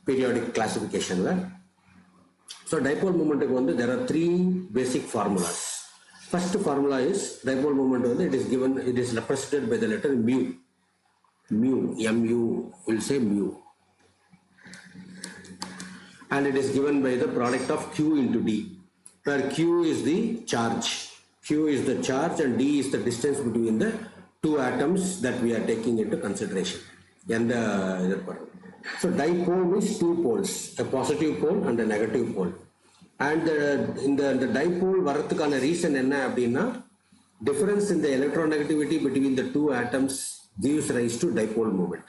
Periodic classification. So dipole moment, there are three basic formulas. First formula is dipole moment. It is given, it is represented by the letter mu. Mu, mu, will say mu. And it is given by the product of Q into D, where Q is the charge. Q is the charge and D is the distance between the two atoms that we are taking into consideration. So dipole means two poles, a positive pole and a negative pole. And in the dipole varathukana reason enna appadina, difference in the electronegativity between the two atoms gives rise to dipole moment.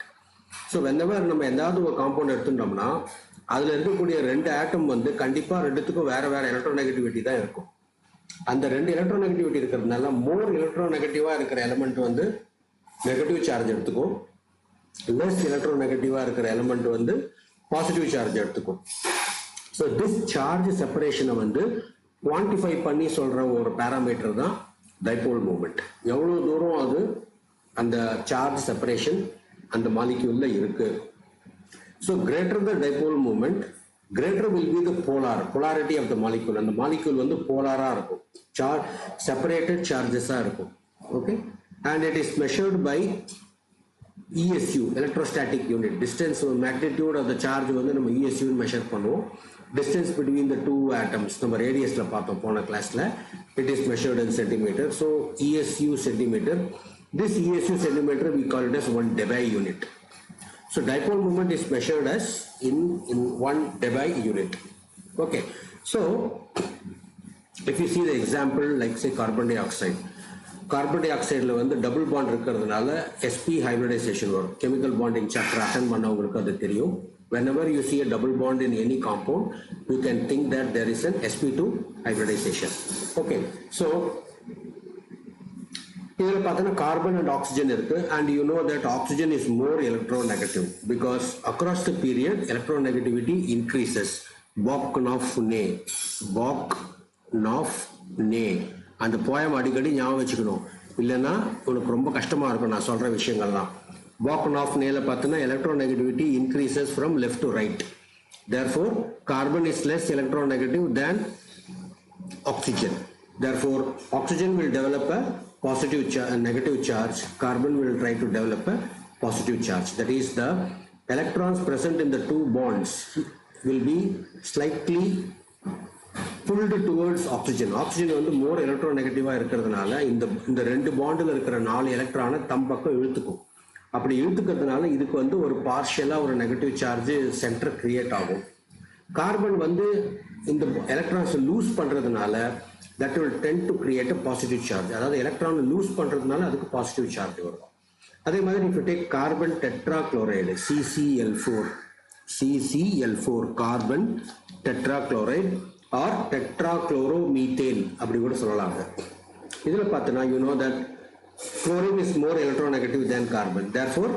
So whenever நம்ம ஏதாவது ஒரு compound எடுத்துட்டோம்னா அதுல இருக்கக்கூடிய ரெண்டு ஆட்டம் வந்து கண்டிப்பா ரெண்டுத்துக்கும் வேற வேற எலக்ட்ரோநெகட்டிவிட்டி தான் இருக்கும். அந்த ரெண்டு எலக்ட்ரோநெகட்டிவிட்டி இருக்கிறதுனால மோர் எலக்ட்ரோநெகட்டிவா இருக்கிற எலிமெண்ட் வந்து நெகட்டிவ் சார்ஜ் எடுத்துக்கும், லெஸ் எலக்ட்ரோநெகட்டிவா இருக்கிற எலிமெண்ட் வந்து பாசிட்டிவ் சார்ஜ் எடுத்துக்கும். ஸோ திஸ் சார்ஜ் செப்பரேஷனை வந்து குவான்டிஃபை பண்ணி சொல்ற ஒரு பேராமீட்டர் தான் டைபோல் மூமெண்ட். எவ்வளவு தூரம் அது அந்த சார்ஜ் செப்பரேஷன் அந்த மாலிக்யூல்ல இருக்கு. So greater the dipole moment, greater will be the polarity of the molecule. And the molecule வந்து போலாரா இருக்கும், separated charges இருக்கும். Okay, and it is measured by ESU, electrostatic unit. Distance, magnitude of the charge வந்து நம்ம ESU measure பண்ணுவோம். Distance between the two atoms நம்ம ரேடியஸ்ல பார்த்தோம் போன கிளாஸ்ல. It is measured in centimeter. So ESU centimeter. This ESU centimeter we call it as 1 debye unit. So dipole moment is measured as in 1 debye unit. Okay, so if you see the example like say carbon dioxide. Carbon dioxide la வந்து double bond இருக்கிறதுனால sp hybridization வரும். Chemical bonding chapter attend பண்ணவங்களுக்கு அது தெரியும். Whenever you see a double bond in any compound, you can think that there is an sp2 hybridization. Okay, so here carbon and oxygen irukku, and you know that oxygen is more electronegative because across the period electronegativity increases. Bock-Nauf-Ney, அந்த poem அடிக்கடி ஞாபகம் வச்சுக்கணும், இல்லைன்னா உனக்கு ரொம்ப கஷ்டமா இருக்கும் நான் சொல்ற விஷயங்கள்லாம். Bock-Nauf-Neyல பார்த்தீங்கன்னா electronegativity increases from left to right. Therefore carbon is less electronegative than oxygen. Therefore oxygen will develop a positive negative charge, carbon will try to develop a positive charge. That is, the electrons present in the two bonds will be slightly pulled towards oxygen. Oxygen வந்து more electronegative இருக்கிறதுனால இந்த ரெண்டு பாண்டில் இருக்கிற 4 எலக்ட்ரானை தம் பக்கம் இழுத்துக்கும். அப்படி இழுத்துக்கிறதுனால இதுக்கு வந்து ஒரு பார்ஷியலா ஒரு நெகட்டிவ் சார்ஜ் சென்டர் கிரியேட் ஆகும். கார்பன் வந்து இந்த எலக்ட்ரான்ஸ் லூஸ் பண்றதுனால that will tend to create a positive charge. அதாவது எலக்ட்ரான் லூஸ் பண்றதுனால அதுக்கு பாசிட்டிவ் சார்ஜ் வரும். அதே மாதிரி if you take carbon tetrachloride CCl4 carbon tetrachloride or tetrachloromethane அப்படி கூட சொல்லலாம். இதுல பார்த்தனா you know that chlorine is more electronegative than carbon. Therefore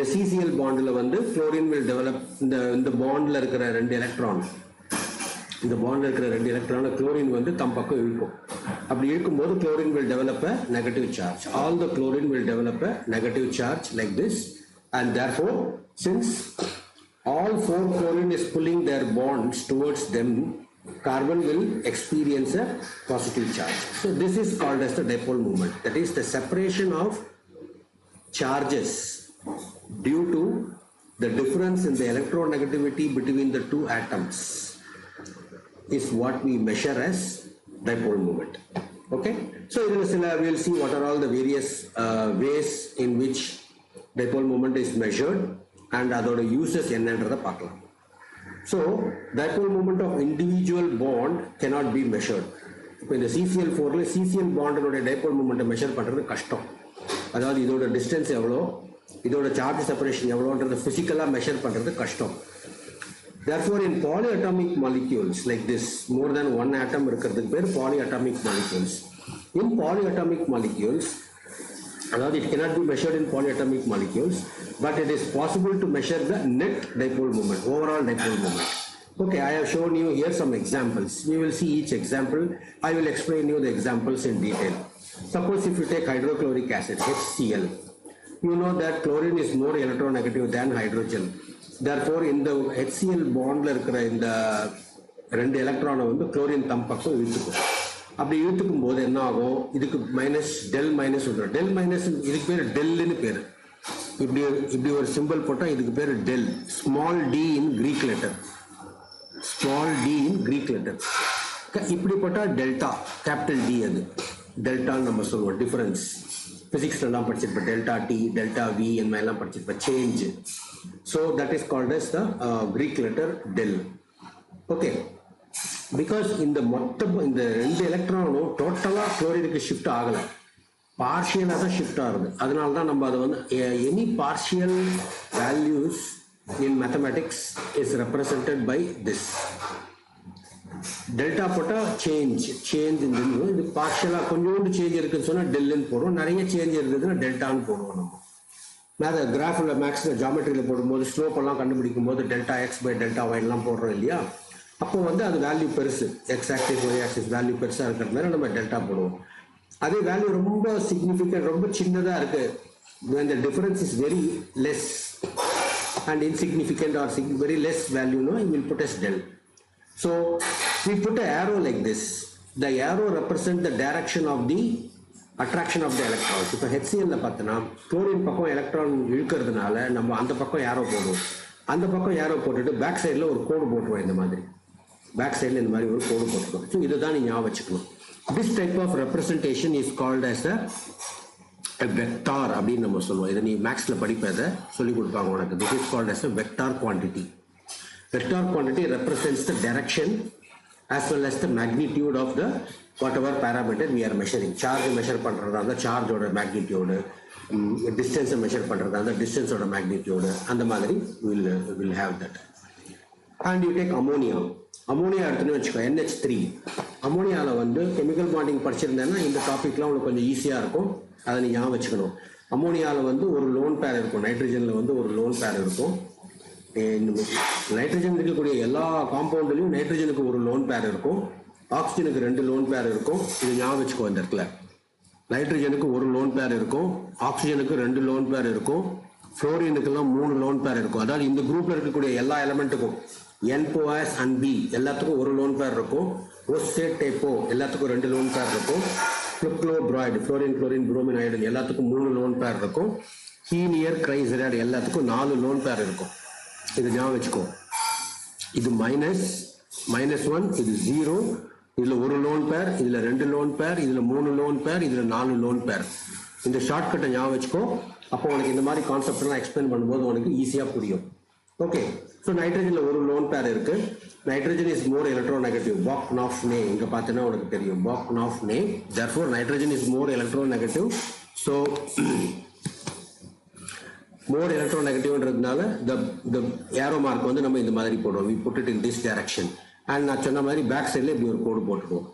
the CCl bondல வந்து chlorine will develop இந்த bondல இருக்கிற ரெண்டு எலக்ட்ரான், இந்த பாண்ட்ல இருக்கிற ரெண்டு எலக்ட்ரான குளோரின் வந்து தம் பக்கம் இழுக்கும். அப்படி இழுக்கும்போது chlorine will develop a negative charge. All the chlorine will develop a negative charge like this, and therefore since all 4 chlorine is pulling their bonds towards them, carbon will experience a positive charge. So this is called as the dipole moment. That is the separation of charges due to the difference in the electronegativity between the two atoms is what we measure as dipole moment. Okay, so we will see what are all the various ways in which dipole moment is measured and other uses என்னன்றத பார்க்கலாம். So dipole moment of individual bond cannot be measured. இப்போ இந்த CCl4ல CCl bondோட dipole moment measure பண்றது கஷ்டம். அதாவது இதோட distance எவ்வளோ, இதோட சார்ஜ் செப்பரேஷன் எவ்வளோன்றது பிசிக்கலா மெஷர் பண்றது கஷ்டம். Therefore in polyatomic molecules like this, more than one atom இருக்கிறதுக்கு பேர் polyatomic molecules. In polyatomic molecules Around it cannot be measured in polyatomic molecules, but it is possible to measure the net dipole moment, overall dipole moment. Okay, I have shown you here some examples. We will see each example. I will explain you the examples in detail. Suppose if you take hydrochloric acid, HCl, you know that chlorine is more electronegative than hydrogen. Therefore, in the HCl bond in the ரெண்டு எலக்ட்ரானை வந்து chlorine தம் பக்கம் இழுத்துக்கும். அப்படி இழுத்துக்கும் போது என்ன ஆகும், இதுக்கு minus del minus வந்துடும். டெல் மைனஸ் இதுக்கு பேர் டெல்லுன்னு பேர். இப்படி ஒரு சிம்பிள் போட்டால் இதுக்கு பேர் del, small d in Greek letter, small d in Greek letter. இப்படி போட்டால் டெல்டா, கேபிட்டல் டி, அது டெல்டான்னு நம்ம சொல்லுவோம். டிஃபரன்ஸ் பிசிக்ஸ்லாம் படிச்சிருப்பேன், டெல்டா டி, டெல்டா வி இந்த மாதிரிலாம் படிச்சிருப்பேன், change. So that is called as the Greek letter del. Okay, because இந்த ரெண்டு எலக்ட்ரானும் டோட்டலாக குளோரினுக்கு ஷிஃப்ட் ஆகலை, பார்ஷியலாக தான் ஷிஃப்ட் ஆகுது. அதனால தான் நம்ம அதை வந்து any partial values in mathematics is represented by this. Delta போட்டால் சேஞ்ச் இந்த இது பார்ஷியலாக கொஞ்சோண்டு சேஞ்ச் இருக்குன்னு சொன்னால் டெல்லுன்னு போடுவோம், நிறைய சேஞ்ச் இருக்குதுன்னா டெல்டான்னு போடுவோம். நம்ம அதை கிராஃபில் மேக்ஸில் ஜாமெட்ரியில் போடும்போது ஸ்லோப் எல்லாம் கண்டுபிடிக்கும் போது டெல்டா எக்ஸ் பை டெல்டா ஒய்லாம் போடுறோம் இல்லையா, அப்போ வந்து அது வேல்யூ பெருசு, X axis Y axis value பெருசாக இருக்கிறதுனால நம்ம டெல்டா போடுவோம். அதே வேல்யூ ரொம்ப சிக்னிஃபிகண்ட், ரொம்ப சின்னதாக இருக்குது, when the difference is very less and insignificant or very less value, no, you will put as del. So we put an arrow like this. The arrow represents the direction of the attraction of the electrons. இப்போ HCl பார்த்தோன்னா chlorine பக்கம் electron இழுக்கிறதுனால நம்ம அந்த பக்கம் aero போடுவோம். அந்த பக்கம் aero போட்டுட்டு பேக் சைடில் ஒரு கோடு போட்டுருவோம். இந்த மாதிரி பேக் சைடில் இந்த மாதிரி ஒரு கோடு போட்டுருவோம். ஸோ இதை தான் நீ ஞாபகம் வச்சுக்கணும். This type of representation is called as a vector அப்படின்னு நம்ம சொல்லுவோம். இதை நீ மேக்ஸில் படிப்பதை சொல்லிக் கொடுப்பாங்க உனக்கு. This is called as a vector quantity. Vector quantity represents the direction as well as the magnitude of the whatever parameter we are measuring. Charge measure பண்றதா இருந்தா சார்ஜோட மேக்னிடியூடு, டிஸ்டன்ஸை மெஷர் பண்றதா இருந்தா டிஸ்டன்ஸோட மேக்னிடியூடு, அந்த மாதிரி will have that. And you take ammonia. Ammonia எடுத்துன்னு வச்சுக்கோ, NH3. அமோனியாவில் வந்து chemical bonding படிச்சிருந்தேன்னா இந்த டாபிக்லாம் உங்களுக்கு கொஞ்சம் ஈஸியாக இருக்கும், அதை நீ ஞாபகம் வச்சுக்கணும். அமோனியாவில் வந்து ஒரு லோன் பேர் இருக்கும், நைட்ரஜனில் வந்து ஒரு லோன் பேர் இருக்கும். நைட்ரஜன் இருக்கக்கூடிய எல்லா காம்பவுண்ட்லையும் நைட்ரஜனுக்கு ஒரு லோன் பேர் இருக்கும், ஆக்சிஜனுக்கு 2 லோன் பேர் இருக்கும். இது ஞாபகம் வச்சுக்கோ. இந்த இடத்துல நைட்ரஜனுக்கு ஒரு லோன் பேர் இருக்கும், ஆக்சிஜனுக்கு 2 லோன் பேர் இருக்கும், ஃப்ளோரினுக்கெல்லாம் 3 லோன் பேர் இருக்கும். அதாவது இந்த குரூப்ல இருக்கக்கூடிய எல்லா எலமெண்ட்டுக்கும் NPOS and B எல்லாத்துக்கும் ஒரு லோன் பேர் இருக்கும். ஓஸ்டேட் டைப்போ எல்லாத்துக்கும் 2 லோன் பேர் இருக்கும். ஃப்ளோக்ளோப்ராய்டு, ஃப்ளோரின் குளோரின் புரோமின் அயோடின் எல்லாத்துக்கும் 3 லோன் பேர் இருக்கும். ஹீலியர் கிரைசரைடு எல்லாத்துக்கும் 4 லோன் பேர் இருக்கும். இது ஞாபகம் வச்சுக்கோ. இது -1, இது 0, இதுல ஒரு லோன் பேர், இதுல 2 லோன் பேர், இதுல 3 லோன் பேர், இதுல 4 லோன் பேர். இந்த ஷார்ட்கட்டை ஞாபகம் வச்சுக்கோ. அப்போ உனக்கு இந்த மாதிரி கான்செப்ட் எல்லாம் எக்ஸ்பிளைன் பண்ணும்போது உனக்கு ஈஸியா புரியும். ஓகே, ஸோ நைட்ரஜன்ல ஒரு லோன் பேர் இருக்கு. Nitrogen is more electronegative. பாக்-நாஃப்-நே இங்க பார்த்தீங்கன்னா உனக்கு தெரியும், பாக்-நாஃப்-நே. therefore nitrogen is more electronegative. So more எலக்ட்ரோநெகட்டிவ்ன்றதுனால the arrow mark வந்து நம்ம இந்த மாதிரி போடுவோம். we put it in this direction. and நான் சொன்ன மாதிரி பேக் சைடில் இப்படி ஒரு கோடு போட்டுருவோம்.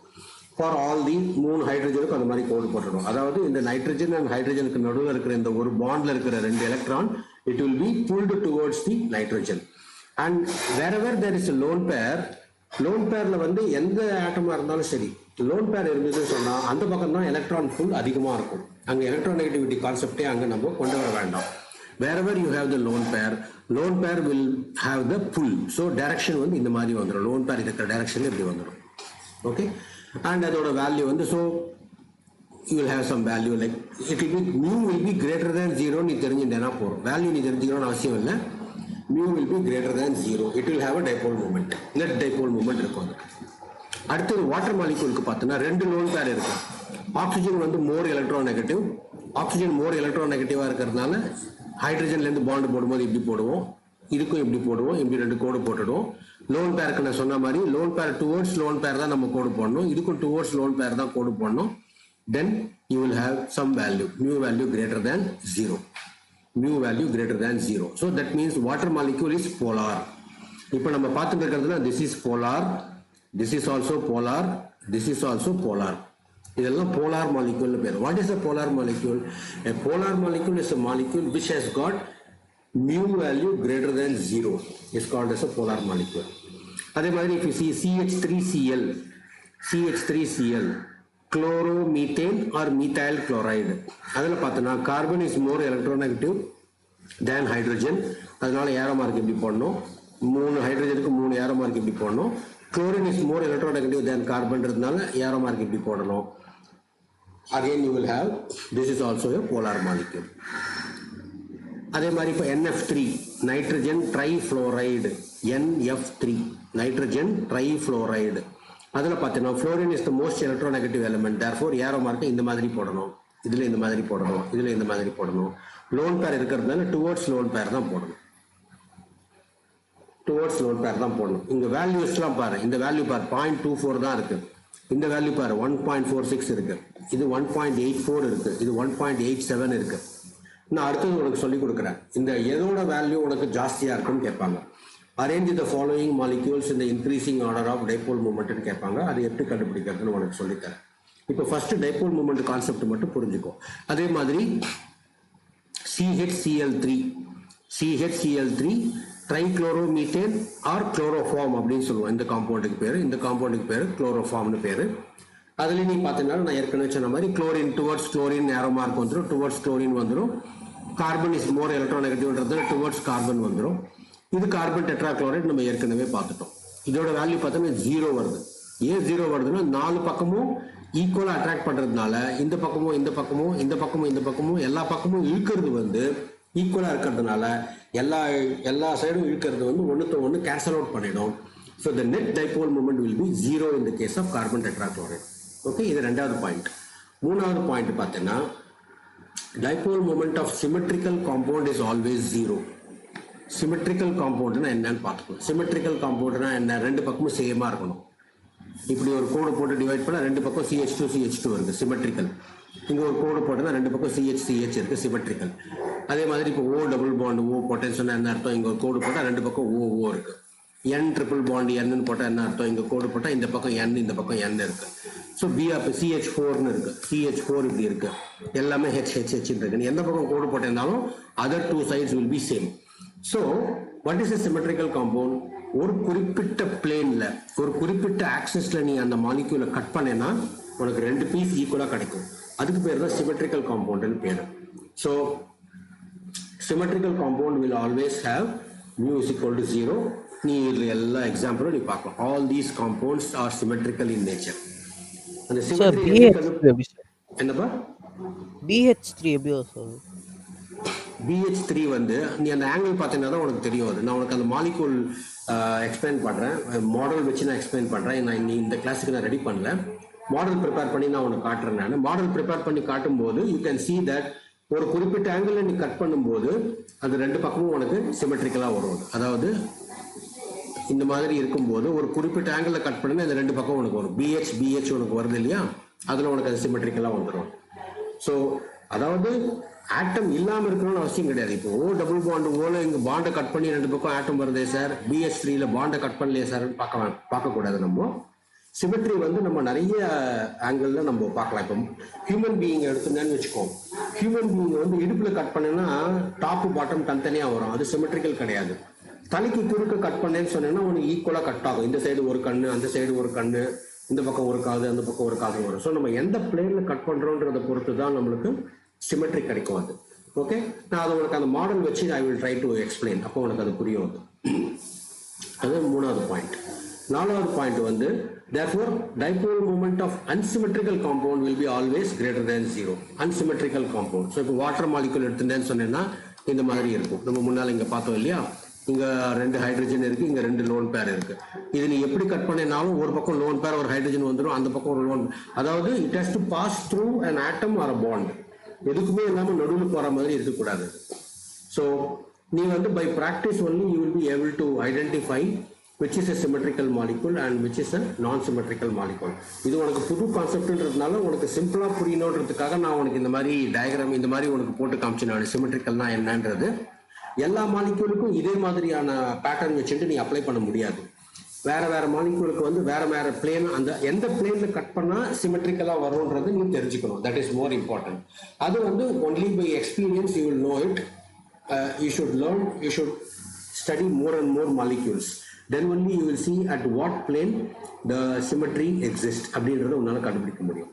ஃபார் ஆல் தி 3 ஹைட்ரஜனுக்கு அந்த மாதிரி கோடு போட்டுருவோம். அதாவது இந்த நைட்ரஜன் அண்ட் ஹைட்ரஜனுக்கு நடுவில் இருக்கிற இந்த ஒரு பாண்ட்ல இருக்கிற 2 electron it will be pulled towards the nitrogen. and wherever there is a lone pair, loan பேர்ல வந்து எந்த ஆட்டமா இருந்தாலும் சரி, லோன் பேர் இருந்ததுன்னு சொன்னா அந்த பக்கம் தான் எலக்ட்ரான் புல் அதிகமா இருக்கும். அங்க எலக்ட்ரோநெகட்டிவிட்டி கான்செப்டே அங்க நம்ம கொண்டு வர வேண்டாம். wherever you have the lone pair will have the pull. so direction வந்து இந்த மாதிரி வந்துரும். lone pair இருக்கிற directionல இப்படி வந்துரும். okay, and அதோட வேல்யூ வந்து so you will have some value like it will be mu will be greater than 0. நீ தெரிஞ்சிட்டேனா போறோம். வேல்யூ நீ தெரிஞ்சுக்கணும்னு அவசியம் இல்லை. mu will be greater than 0. it will have a dipole moment. net dipole moment இருக்கும். அடுத்து water மாலிக்யூலுக்கு பார்த்தோன்னா 2 loan pair இருக்கு. ஆக்சிஜன் வந்து மோர் எலக்ட்ரோநெகட்டிவ். ஆக்சிஜன் மோர் எலக்ட்ரோநெகட்டிவா இருக்கிறதுனால ஹைட்ரஜன்ல இருந்து பாண்ட் போடும்போது இப்படி போடுவோம், இதுக்கும் இப்படி போடுவோம், இப்படி 2 கோடு போட்டுடுவோம். லோன் பேருக்கு நான் சொன்ன மாதிரி lone pair towards lone pair தான் நம்ம கோடு போடணும், இதுக்கும் டுவர்ட்ஸ் லோன் பேர் தான் கோடு போடணும். then you will have some value, mu value greater than 0. mu value greater than 0. so that means water molecule is polar. இப்போ நம்ம பார்த்துட்டு இருக்கிறதுல this is polar, this is also polar, this is also polar. இதெல்லாம் polar மாலிக்யூல்னு பேர். What is a polar molecule? A polar molecule is a molecule which has got mu value greater than 0 is called as a polar molecule. அதே மாதிரி if you see CH3Cl, CH3Cl, chloromethane or methyl chloride, அதில் பார்த்தோன்னா carbon is more electronegative than hydrogen. அதனால aero mark இப்படி போடணும். 3 ஹைட்ரஜனுக்கு 3 aero mark இப்படி போடணும். chlorine is more electronegative than carbonன்றதுனால ஏரோ மார்க் இப்படி போடணும். Again you will have, this is also a polar molecule. அதே மாதிரி இப்போ NF3, nitrogen trifluoride, NF3, nitrogen trifluoride, அதில் பார்த்தீங்கன்னா fluorine is the most electronegative element. Therefore arrow மார்க்கை இந்த மாதிரி போடணும், இதில் இந்த மாதிரி போடணும், இதில் இந்த மாதிரி போடணும். லோன் பேர் இருக்கிறதுனால டுவர்ட்ஸ் லோன் பேர் தான் போடணும், டுவர்ட்ஸ் லோன் பேர் தான் போடணும். இங்கே வேல்யூஸ்லாம் பாரு, இந்த வேல்யூ பாரு 0.24 தான் இருக்குது, இந்த வேல்யூ பாரு 1.46 இருக்கு, இது 1.84 இருக்கு, இது 1.87 இருக்கு. நான் அடுத்தது உனக்கு சொல்லி கொடுக்குறேன். இந்த எதோட வேல்யூ உனக்கு ஜாஸ்தியா இருக்குன்னு கேட்பாங்க. அரேஞ்ச் த ஃபாலோயிங் மாலிக்யூல்ஸ் இந்த இன்க்ரீசிங் ஆர்டர் ஆஃப் டைபோல் மூமெண்ட்னு கேட்பாங்க. அது எப்படி கண்டுபிடிக்கிறதுன்னு உனக்கு சொல்லித்தரேன். இப்போ ஃபர்ஸ்ட் டைபோல் மூமெண்ட் கான்செப்ட் மட்டும் புரிஞ்சுக்கோ. அதே மாதிரி CHCl3 ட்ரைக்ளோரோமீத்தேன் ஆர் குளோரோஃபார்ம் அப்படின்னு சொல்லுவோம். இந்த காம்பவுண்டுக்கு பேர் குளோரோஃபார்ம்னு பேர். அதுல நீ பார்த்தீங்கன்னா நான் ஏற்கனவே சொன்ன மாதிரி chlorine towards chlorine arrow mark வந்துடும், டுவர்ட்ஸ் குளோரின் வந்துடும். கார்பன் இஸ் மோர் எலக்ட்ரோநெகட்டிவ்ன்றது டுவர்ட்ஸ் கார்பன் வந்துடும். இது கார்பன் டெட்ராக்ளோரைட் நம்ம ஏற்கனவே பார்த்துட்டோம். இதோட வேல்யூ பார்த்தோம்னா 0 வருது. ஏன் 0 வருதுன்னா 4 பக்கமும் ஈக்குவலா அட்ராக்ட் பண்றதுனால இந்த பக்கமும் இந்த பக்கமும் இந்த பக்கமும் இந்த பக்கமும் எல்லா பக்கமும் இழுக்கிறது வந்து ஈக்குவலா இருக்கிறதுனால எல்லா சைடும் இழுக்கிறது வந்து ஒன்று கேன்சல் அவுட் பண்ணிடும். So the net dipole moment will be 0 in the case of carbon tetrachloride. Okay, இது ரெண்டாவது பாயிண்ட். மூணாவது பாயிண்ட் பார்த்தீங்கன்னா dipole moment of symmetrical compound is always 0. Symmetrical காம்பவுண்ட்னா என்னன்னு பார்த்துக்கணும். சிமெட்ரிக்கல் காம்பவுண்ட்னா என்ன? ரெண்டு பக்கமும் சேமா இருக்கணும். இப்படி ஒரு கோடு போட்டு டிவைட் பண்ணால் ரெண்டு பக்கம் CH2 இருக்கு, சிமெட்ரிக்கல். இங்கே ஒரு கோடு போட்டோன்னா ரெண்டு பக்கம் CH இருக்கு, சிமெட்ரிக்கல். அதே மாதிரி இப்போ O double bond O potential என்ன அர்த்தம்? இங்கே ஒரு கோடு போட்டால் ரெண்டு பக்கம் O இருக்கு. N ட்ரிபிள் பாண்ட் N போட்டால் என்ன அர்த்தம்? இங்கே கோடு போட்டால் இந்த பக்கம் N இந்த பக்கம் N இருக்கு. ஸோ CH4ன்னு இருக்கு, CH4 இப்படி இருக்கு, எல்லாமே HH இருக்கு. நீ எந்த பக்கம் கோடு போட்டிருந்தாலும் other two sides will be same. So what is a symmetrical compound? ஒரு குறிப்பிட்ட பிளேன்ல ஒரு குறிப்பிட்ட ஆக்சிஸ்ல நீ அந்த மாலிக்யூலை கட் பண்ணேன்னா உனக்கு ரெண்டு பீஸ் ஈக்குவலா கிடைக்கும். அதுக்கு பேர் தான் சிமெட்ரிக்கல் காம்பவுண்ட்னு பேரு. So symmetrical compound will always have mu is equal to 0. நீ எல்லா எக்ஸாம்பிளும் நீ பார்க்கலாம். All these compounds are symmetrical in nature. அந்த என்னப்பா BH3 எப்படி சொல்றது? BH3 வந்து நீ அந்த ஆங்கிள் பார்த்தீங்கன்னா தான் உனக்கு தெரியும். அது நான் உனக்கு அந்த மாலிகூல் எக்ஸ்பிளைன் பண்ணுறேன், மாடல் வச்சு நான் எக்ஸ்பிளைன் பண்ணுறேன். நான் இந்த கிளாஸுக்கு நான் ரெடி பண்ணல, மாடல் ப்ரிப்பேர் பண்ணி நான் உனக்கு காட்டுறேன். நான் மாடல் ப்ரிப்பேர் பண்ணி காட்டும்போது யூ கேன் see that ஒரு குறிப்பிட்ட ஆங்கிள் நீ கட் பண்ணும்போது அது ரெண்டு பக்கமும் உனக்கு சிமெட்ரிக்கலாக வரும். அதாவது இந்த மாதிரி இருக்கும்போது ஒரு குறிப்பிட்ட ஆங்கிள் கட் பண்ணி அந்த ரெண்டு பக்கம் உனக்கு வரும். BH உனக்கு வருது இல்லையா, அதில் உனக்கு அது சிமெட்ரிக்கலாக வந்துடும். ஸோ அதாவது ஆட்டம் இல்லாமல் இருக்கணும்னு அவசியம் கிடையாது. இப்போ O டபுள் பாண்ட் ஓல இங்கே பாண்டை கட் பண்ணி ரெண்டு பக்கம் ஆட்டம் வருதே சார், BH3ல பாண்டை கட் பண்ணலையே சார் பார்க்கக்கூடாது. நம்ம சிமெட்ரி வந்து நம்ம நிறைய ஆங்கிள் நம்ம பார்க்கலாம். இப்போ ஹியூமன் பீயிங் எடுத்துனேன்னு வச்சுக்கோ, ஹியூமன் பீயிங் வந்து இடுப்புல கட் பண்ணேன்னா டாப்பு பாட்டம் தனித்தனியாக வரும், அது சிமெட்ரிக்கல் கிடையாது. தலைக்கு குறுக்க கட் பண்ணேன்னு சொன்னேன்னா உனக்கு ஈக்குவலாக கட் ஆகும். இந்த சைடு ஒரு கண்ணு, அந்த சைடு ஒரு கண்ணு, இந்த பக்கம் ஒரு காது, அந்த பக்கம் ஒரு காது வரும். ஸோ நம்ம எந்த பிளேன்ல கட் பண்றோன்றதை பொறுத்து தான் நம்மளுக்கு சிமெட்ரி கிடைக்கும். அது ஓகே, நான் அதை உனக்கு அந்த மாடல் வச்சு I will try to explain, அப்போ உனக்கு அது புரியும். அது மூணாவது பாயிண்ட். நாலாவது பாயிண்ட் வந்து therefore dipole moment of unsymmetrical compound will be always greater than 0. unsymmetrical compound. So இப்போ வாட்டர் மாலிகுல் எடுத்துட்டேன்னு சொன்னேன்னா இந்த மாதிரி இருக்கும். நம்ம முன்னால் இங்கே பார்த்தோம் இல்லையா, இங்க ரெண்டு ஹைட்ரஜன் இருக்கு, இங்க ரெண்டு லோன் பேர் இருக்கு. இது நீ எப்படி கட் பண்ணினாலும் ஒரு பக்கம் லோன் பேர் ஒரு ஹைட்ரஜன் வந்துடும், அந்த பக்கம் ஒரு லோன், அதாவது it has to pass through an atom or a bond. எதுக்குமே இல்லாம நடுவில் போற மாதிரி இருக்கக்கூடாது. ஸோ நீ வந்து by practice only you will be able to identify which is a symmetrical molecule and which is a non-symmetrical molecule. இது உனக்கு புது கான்செப்ட்ன்றதுனால உனக்கு சிம்பிளா புரியணுன்றதுக்காக நான் உனக்கு இந்த மாதிரி டயக்ராம் இந்த மாதிரி உனக்கு போட்டு காமிச்சேன். நான் சிமெட்ரிக்கல்னா என்னன்றது எல்லா மாலிக்யூலுக்கும் இதே மாதிரியான பேட்டர்ன் வச்சுட்டு நீ அப்ளை பண்ண முடியாது. வேற மாலிக்யூலுக்கு வந்து வேற பிளேன், அந்த எந்த பிளேன்ல கட் பண்ணா சிமெட்ரிக்கலா வரும்ன்றது நீ தெரிஞ்சுக்கணும். That is more important. அது வந்து only by experience you will know it. You should learn, you should study more and more molecules. Then only you will see at what plane the symmetry exists. அப்படின்றத உன்னால கண்டுபிடிக்க முடியும்.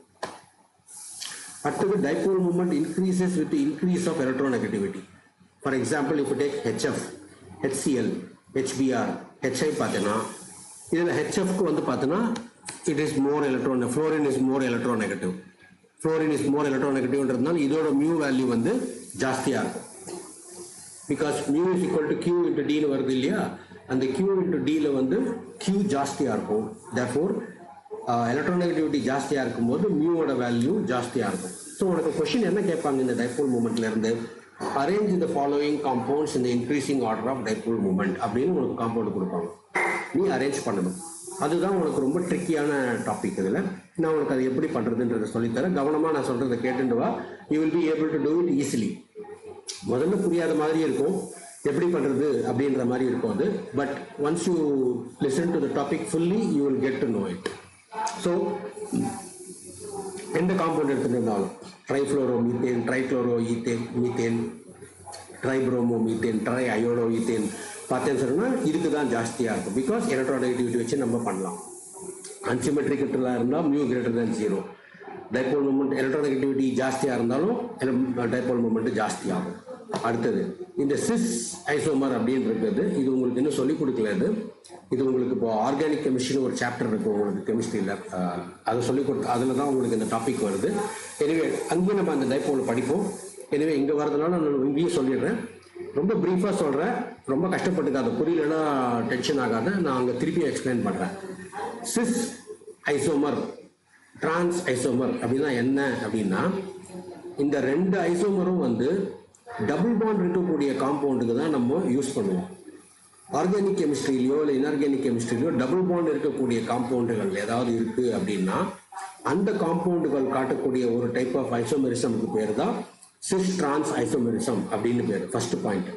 அடுத்தது dipole moment increases with the increase of electronegativity. For example, if you take HF, HCl, HBr, HI பார்த்தேன்னா இதில் HFக்கு வந்து பார்த்தோன்னா it is more fluorine is more electronegative. Fluorine is more electronegative இதோட mu value வந்து ஜாஸ்தியாக இருக்கும். Because mu is equal to Q into D னு வருது இல்லையா, அந்த Q into D ல வந்து Q ஜாஸ்தியாக இருக்கும். Therefore electronegativity ஜாஸ்தியாக இருக்கும்போது மியூவோட வேல்யூ ஜாஸ்தியாக இருக்கும். ஸோ உனக்கு கொஸ்டின் என்ன கேட்பாங்க இந்த டைபோல் மூமெண்ட்ல இருந்து, அரேஞ்ச் த ஃபாலோயிங் காம்பவுண்ட்ஸ் இந்த increasing order of dipole moment அப்படின்னு உனக்கு காம்பவுண்ட் கொடுப்பாங்க. நீ அரேஞ்ச் பண்ணணும். அதுதான் உனக்கு ரொம்ப ட்ரிக்கியான டாபிக். இதில் நான் உனக்கு அது எப்படி பண்ணுறதுன்றதை சொல்லித்தரேன். கவனமாக நான் சொல்கிறத கேட்டுட்டு வா. You will be able to do it easily. முதல்ல புரியாத மாதிரி இருக்கும், எப்படி பண்ணுறது அப்படின்ற மாதிரி இருக்கும் அது. But once you listen to the topic fully you will get to know it. So எந்த காம்பவுண்ட் எடுத்துகிட்டு trifluoromethane, trichloromethane, tribromomethane, triiodoethane பார்த்தேன்னு சொன்னால் இதுக்கு தான் ஜாஸ்தியாக இருக்கும். பிகாஸ் எலக்ட்ரோநெகட்டிவிட்டி வச்சு நம்ம பண்ணலாம். அன்சிமெட்ரிக்கலாக இருந்தால் mu greater than 0. Dipole moment electronegativity ஜாஸ்தியாக இருந்தாலும் டைபோல் மூமெண்ட் ஜாஸ்தியாகும். அடுத்தது இந்த சிஸ் ஐசோமர் அப்படின்னு இருக்கிறது, இது உங்களுக்கு இன்னும் சொல்லிக் கொடுக்கல. இது உங்களுக்கு இப்போ ஆர்கானிக் கெமிஸ்ட்ரின்னு ஒரு சாப்டர் இருக்குது உங்களுக்கு கெமிஸ்ட்ரியில், அதை சொல்லிக் கொடுத்து அதில் தான் உங்களுக்கு இந்த டாபிக் வருது. எனவே அங்கேயும் நம்ம அந்த டைபோல் படிப்போம். எனவே இங்கே வரதுனால நான் இங்கேயும் சொல்லிடுறேன். ரொம்ப ப்ரீஃபாக சொல்கிறேன், ரொம்ப கஷ்டப்பட்டுக்காத, புரியலன்னா டென்ஷன் ஆகாத. நான் அங்கே திருப்பியும் எக்ஸ்பிளைன் பண்ணுறேன். சிஸ் ஐசோமர், டிரான்ஸ் ஐசோமர் அப்படின்னா என்ன அப்படின்னா, இந்த ரெண்டு ஐசோமரும் வந்து டபுள் பாண்ட் இருக்கக்கூடிய காம்பவுண்டுக்கு தான் நம்ம யூஸ் பண்ணுவோம். ஆர்கானிக் கெமிஸ்ட்ரியிலையோ இல்லை இன்ஆர்கானிக் கெமிஸ்ட்ரியிலையோ டபுள் பாண்ட் இருக்கக்கூடிய காம்பவுண்டுகள் ஏதாவது இருக்குது அப்படின்னா அந்த காம்பவுண்டுகள் காட்டக்கூடிய ஒரு டைப் ஆஃப் ஐசோமெரிசமுக்கு பேர் தான் சிஸ் டிரான்ஸ் ஐசோமெரிசம் அப்படின்னு பேர். First point.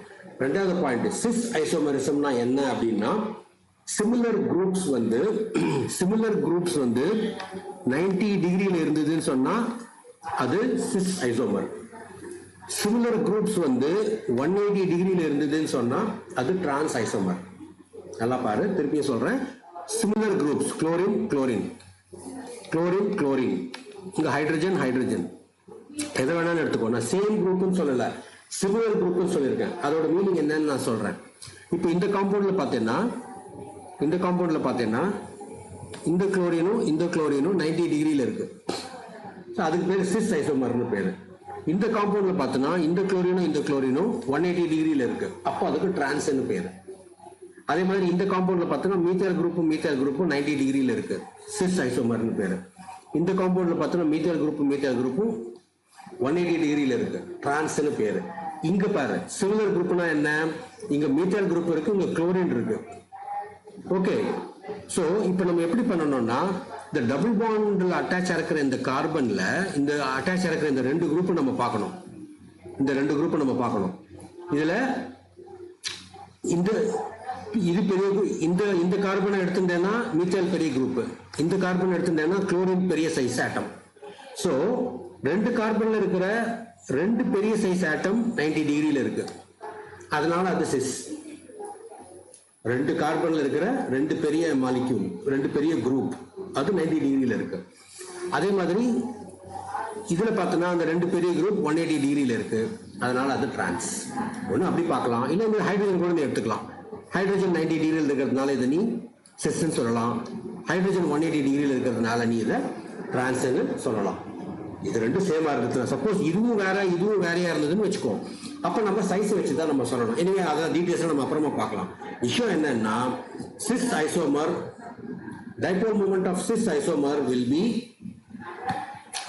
ரெண்டாவது பாயிண்ட், சிஸ் ஐசோமெரிசம்னா என்ன அப்படின்னா, சிமிலர் குரூப்ஸ் வந்து 90 டிகிரியில் இருந்ததுன்னு சொன்னா அது சிஸ் ஐசோமர். சிமிலர் குரூப்ஸ் வந்து 180 டிகிரியில் இருந்ததுன்னு சொன்னா அது டிரான்ஸ் ஐசோமர். நல்லா பாரு, திருப்பியும் சொல்றேன். Similar groups, chlorine chlorine, chlorine chlorine, இங்க ஹைட்ரஜன் ஹைட்ரஜன், எதை வேணாலும் எடுத்துக்கோ. நான் சேம் குரூப்னு சொல்லல, சிமிலர் குரூப்னு சொல்லியிருக்கேன். அதோட மீனிங் என்னன்னு நான் சொல்றேன். இப்போ இந்த காம்பவுண்ட்ல பார்த்தேன்னா இந்த குளோரினும் 90 டிகிரியில் இருக்கு. அதுக்கு பேர் சிஸ் ஐசோமர்னு பேரு. இந்த காம்பவுண்ட்ல பார்த்தோன்னா இந்த குளோரினும் 180 டிகிரியில் இருக்கு. அப்போ அதுக்கு டிரான்ஸ்னு பேரு. அதே மாதிரி இந்த காம்பவுண்ட்ல பார்த்தோன்னா மீத்தேல் குரூப்பும் 90 டிகிரியில் இருக்கு, சிஸ் ஐசோமர்னு பேரு. இந்த காம்பவுண்ட்ல பார்த்தோன்னா மீத்தேல் குரூப்பும் 180 டிகிரியில் இருக்கு, டிரான்ஸ்னு பேரு. இங்க பாரு, சிமிலர் குரூப்னா என்ன, இங்க மீத்தேல் குரூப் இருக்கு, இங்க குளோரின் இருக்கு. ஓகே, ஸோ இப்போ நம்ம எப்படி பண்ணணும்னா, இந்த டபுள் பாண்டில் அட்டாச் இருக்கிற இந்த கார்பன்ல இந்த அட்டாச் இருக்கிற இந்த ரெண்டு குரூப்பை நம்ம பார்க்கணும். இதுல இது பெரிய, இந்த கார்பனை எடுத்துட்டேன்னா மீத்தேல் பெரிய குரூப், இந்த கார்பன் எடுத்துட்டேன்னா குளோரின் பெரிய சைஸ் ஆட்டம். ஸோ ரெண்டு கார்பன்ல இருக்கிற ரெண்டு பெரிய சைஸ் ஆட்டம் 90 டிகிரியில் இருக்கு, அதனால அது சிஸ். ரெண்டு கார்பன்ல இருக்கிற ரெண்டு பெரிய மாலிக்யூல், ரெண்டு பெரிய குரூப், அது 90 டிகிரியில் இருக்கு. அதே மாதிரி இதுல பார்த்தோன்னா அந்த ரெண்டு பெரிய குரூப் 180 டிகிரியில் இருக்கு, அதனால அது டிரான்ஸ். ஒன்று அப்படி பார்க்கலாம், இல்லை இந்த ஹைட்ரஜன் கூட எடுத்துக்கலாம். ஹைட்ரஜன் 90 டிகிரியில் இருக்கிறதுனால இதை நீ சிஸ்ன்னு சொல்லலாம். ஹைட்ரஜன் 180 டிகிரியில் இருக்கிறதுனால நீ இதை டிரான்ஸ்ன்னு சொல்லலாம். இது ரெண்டும் சேமா இருக்குது. சப்போஸ் இதுவும் வேறையா இருந்ததுன்னு வச்சுக்கோ, அப்போ நம்ம சைஸ் வச்சு தான் நம்ம சொல்லணும். எனவே அதை டீட்டெயில்ஸ் நம்ம அப்புறமா பார்க்கலாம். விஷயம் என்னன்னா, sis isomer, dipole moment of cis isomer will be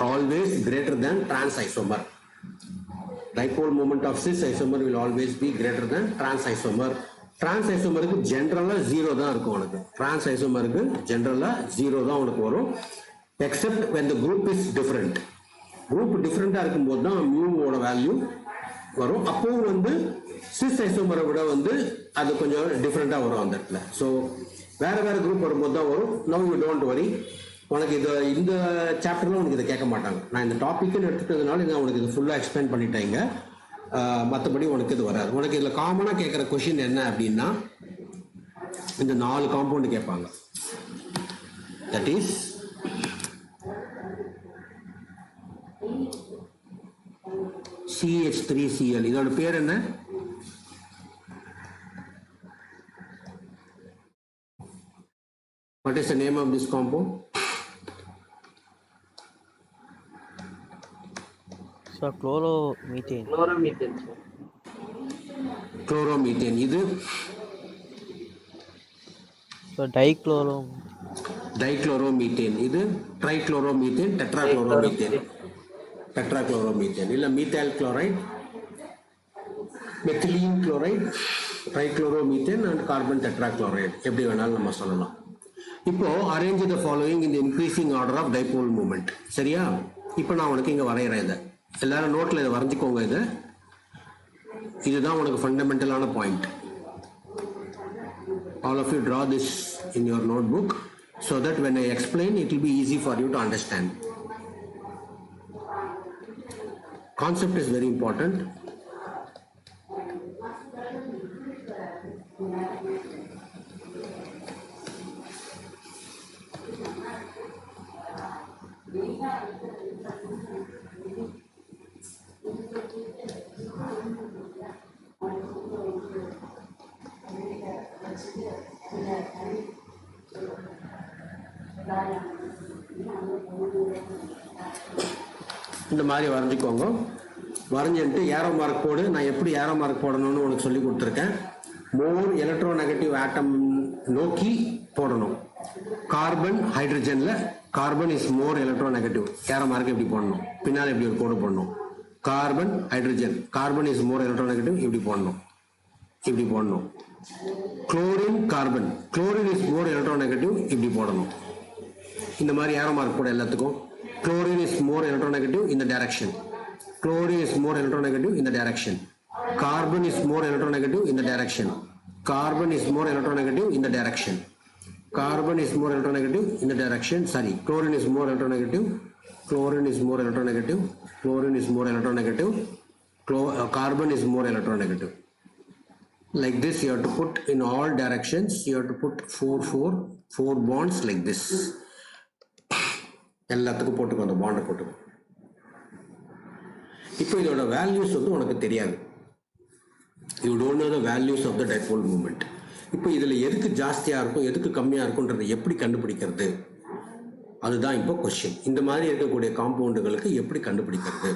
always greater than trans isomer. Dipole moment of cis isomer will always be greater than trans isomer. Trans isomer க்கு ஜெனரலா 0 தான் இருக்கும் உனக்கு. Trans isomer க்கு ஜெனரலா 0 தான் உனக்கு வரும், except when the group is different. Group different இருக்கும்போது தான் mu ஓட வேல்யூ வரும். அப்போ வந்து cis isomer விட வந்து அது கொஞ்சம் டிஃபரெண்டா வரும் அந்த இடத்துல. ஸோ வேற வேற குரூப் வரும்போது தான் வரும். நவ் யூ டோன்ட் வரி, உனக்கு இது இந்த சாப்டர்ல உனக்கு இதை கேட்க மாட்டாங்க. நான் இந்த டாபிக்னு எடுத்துட்டதுனால நான் உனக்கு இது ஃபுல்லாக எக்ஸ்பிளைன் பண்ணிட்டேங்க. மற்றபடி உனக்கு இது வராது. உனக்கு இதில் காமனாக கேட்குற கொஷின் என்ன அப்படின்னா இந்த 4 காம்பவுண்டு கேட்பாங்க. That is CH3Cl. இதோட பேர் என்ன? What is the name of this compound? Sir, chloromethane. Chloromethane, sir. Chloromethane. இது Sir, dichloromethane. இது trichloromethane, tetrachloromethane. Tetrachloromethane. இல்ல methyl chloride, methylene chloride, trichloromethane and carbon tetrachloride. எப்படி வேணாலும் நம்ம சொல்லலாம். இப்போ arrange the following in increasing order of dipole moment. சரியா? இப்போ நான் உனக்கு இங்க வரைகிறேன். இதை எல்லாரும் நோட்ல இதை வரைஞ்சிக்கோங்க. இதுதான் உனக்கு ஃபண்டமெண்டலான point. All of you draw this in your notebook so that when I explain it will be easy for you to understand. Concept is very important. இந்த மாதிரி வரைஞ்சிக்கோங்க. வரைஞ்சிட்டு ஏரோ மார்க் போடு. நான் எப்படி ஏரோ மார்க் போடணும்னு உனக்கு சொல்லி கொடுத்துருக்கேன். மோர் எலக்ட்ரோ நெகட்டிவ் ஆட்டம் நோக்கி போடணும். கார்பன் ஹைட்ரஜன்ல carbon is more electronegative. Arrow mark எப்படி போடணும்? பின்னால் எப்படி ஒரு கோடு போடணும். Carbon hydrogen, carbon is more electronegative, இப்படி போடணும். இப்படி போடணும். Chlorine carbon, chlorine is more electronegative, இப்படி போடணும். இந்த மாதிரி ஏரோ மார்க் போட எல்லாத்துக்கும். Chlorine is more electronegative in the direction. Chlorine is more electronegative in the direction. Carbon is more electronegative in the direction. Carbon is more electronegative in the direction. Carbon is more electronegative in the direction. Sorry, chlorine is more electronegative. Chlorine is more electronegative. Chlorine is more electronegative. Carbon is more electronegative. Like this, you have to put in all directions. You have to put four bonds like this. எல்லாத்துக்கும் போட்டுக்கோ, அந்த பாண்டை போட்டுக்கோ. இப்போ இதோட values வந்து உனக்கு தெரியாது. You don't know the values of the dipole moment. இப்போ இதில் எதுக்கு ஜாஸ்தியாக இருக்கும் எதுக்கு கம்மியாக இருக்கும்ன்றதை எப்படி கண்டுபிடிக்கிறது, அதுதான் இப்போ கொஸ்டின். இந்த மாதிரி இருக்கக்கூடிய காம்பவுண்டுகளுக்கு எப்படி கண்டுபிடிக்கிறது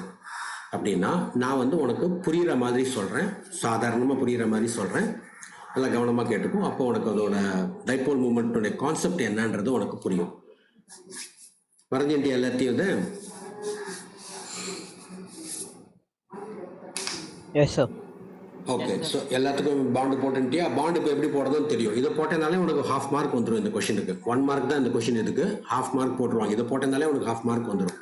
அப்படின்னா, நான் வந்து உனக்கு புரிகிற மாதிரி சொல்கிறேன், சாதாரணமாக புரிகிற மாதிரி சொல்கிறேன். நல்லா கவனமாக கேட்டுக்கும். அப்போ உனக்கு அதோட டைபோல் மூமெண்ட்டுடைய கான்செப்ட் என்னன்றது உனக்கு புரியும். வரைஞ்சிட்டு எல்லாத்தையும் தான். Yes sir. ஓகே, ஸோ எல்லாத்துக்கும் பாண்டு போட்டுட்டியா? பாண்டு இப்போ எப்படி போடுறதுன்னு தெரியும். இதை போட்டனாலே உனக்கு ஹாஃப் மார்க் வந்துடும். இந்த கொஷனுக்கு 1 மார்க் தான் இந்த கொஷின். இதுக்கு ஹாஃப் மார்க் போட்டுருவாங்க. இதை போட்டனாலே உனக்கு ஹாஃப் மார்க் வந்துடும்.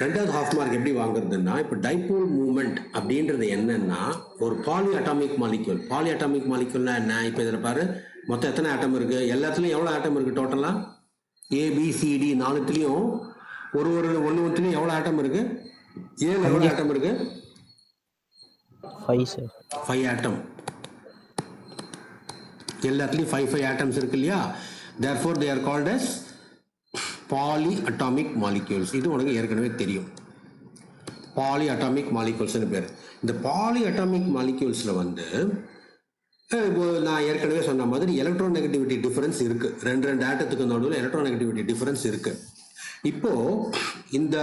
ரெண்டாவது ஹாஃப் மார்க் எப்படி வாங்குறதுன்னா, இப்போ டைபோல் மூமெண்ட் அப்படின்றது என்னன்னா ஒரு polyatomic molecule. Polyatomic மாலிக்யூல்னா என்ன? இப்போ இதில் பாரு, மொத்தம் எத்தனை ஆட்டம் இருக்குது? எல்லாத்துலேயும் எவ்வளோ ஆட்டம் இருக்குது டோட்டலாக? ABCD 4த்துலேயும் ஒன்றுத்துலேயும் எவ்வளோ ஆட்டம் இருக்கு? ஏன் எவ்வளோ ஆட்டம் இருக்கு? 5 சார். 5 ஆட்டம். எல்லாத்துலேயும் 5 ஆட்டம்ஸ் இருக்கு இல்லையா? therefore they are called as polyatomic molecules. இது உனக்கு ஏற்கனவே தெரியும். polyatomic moleculesனு பேர். இந்த polyatomic moleculesல வந்து நான் ஏற்கனவே சொன்ன மாதிரி எலக்ட்ரோ நெகட்டிவிட்டி டிஃபரன்ஸ் இருக்கு. ரெண்டு ஆட்டத்துக்கு நடுவில் எலக்ட்ரோ நெகட்டிவிட்டி டிஃபரன்ஸ் இருக்கு. இப்போ இந்த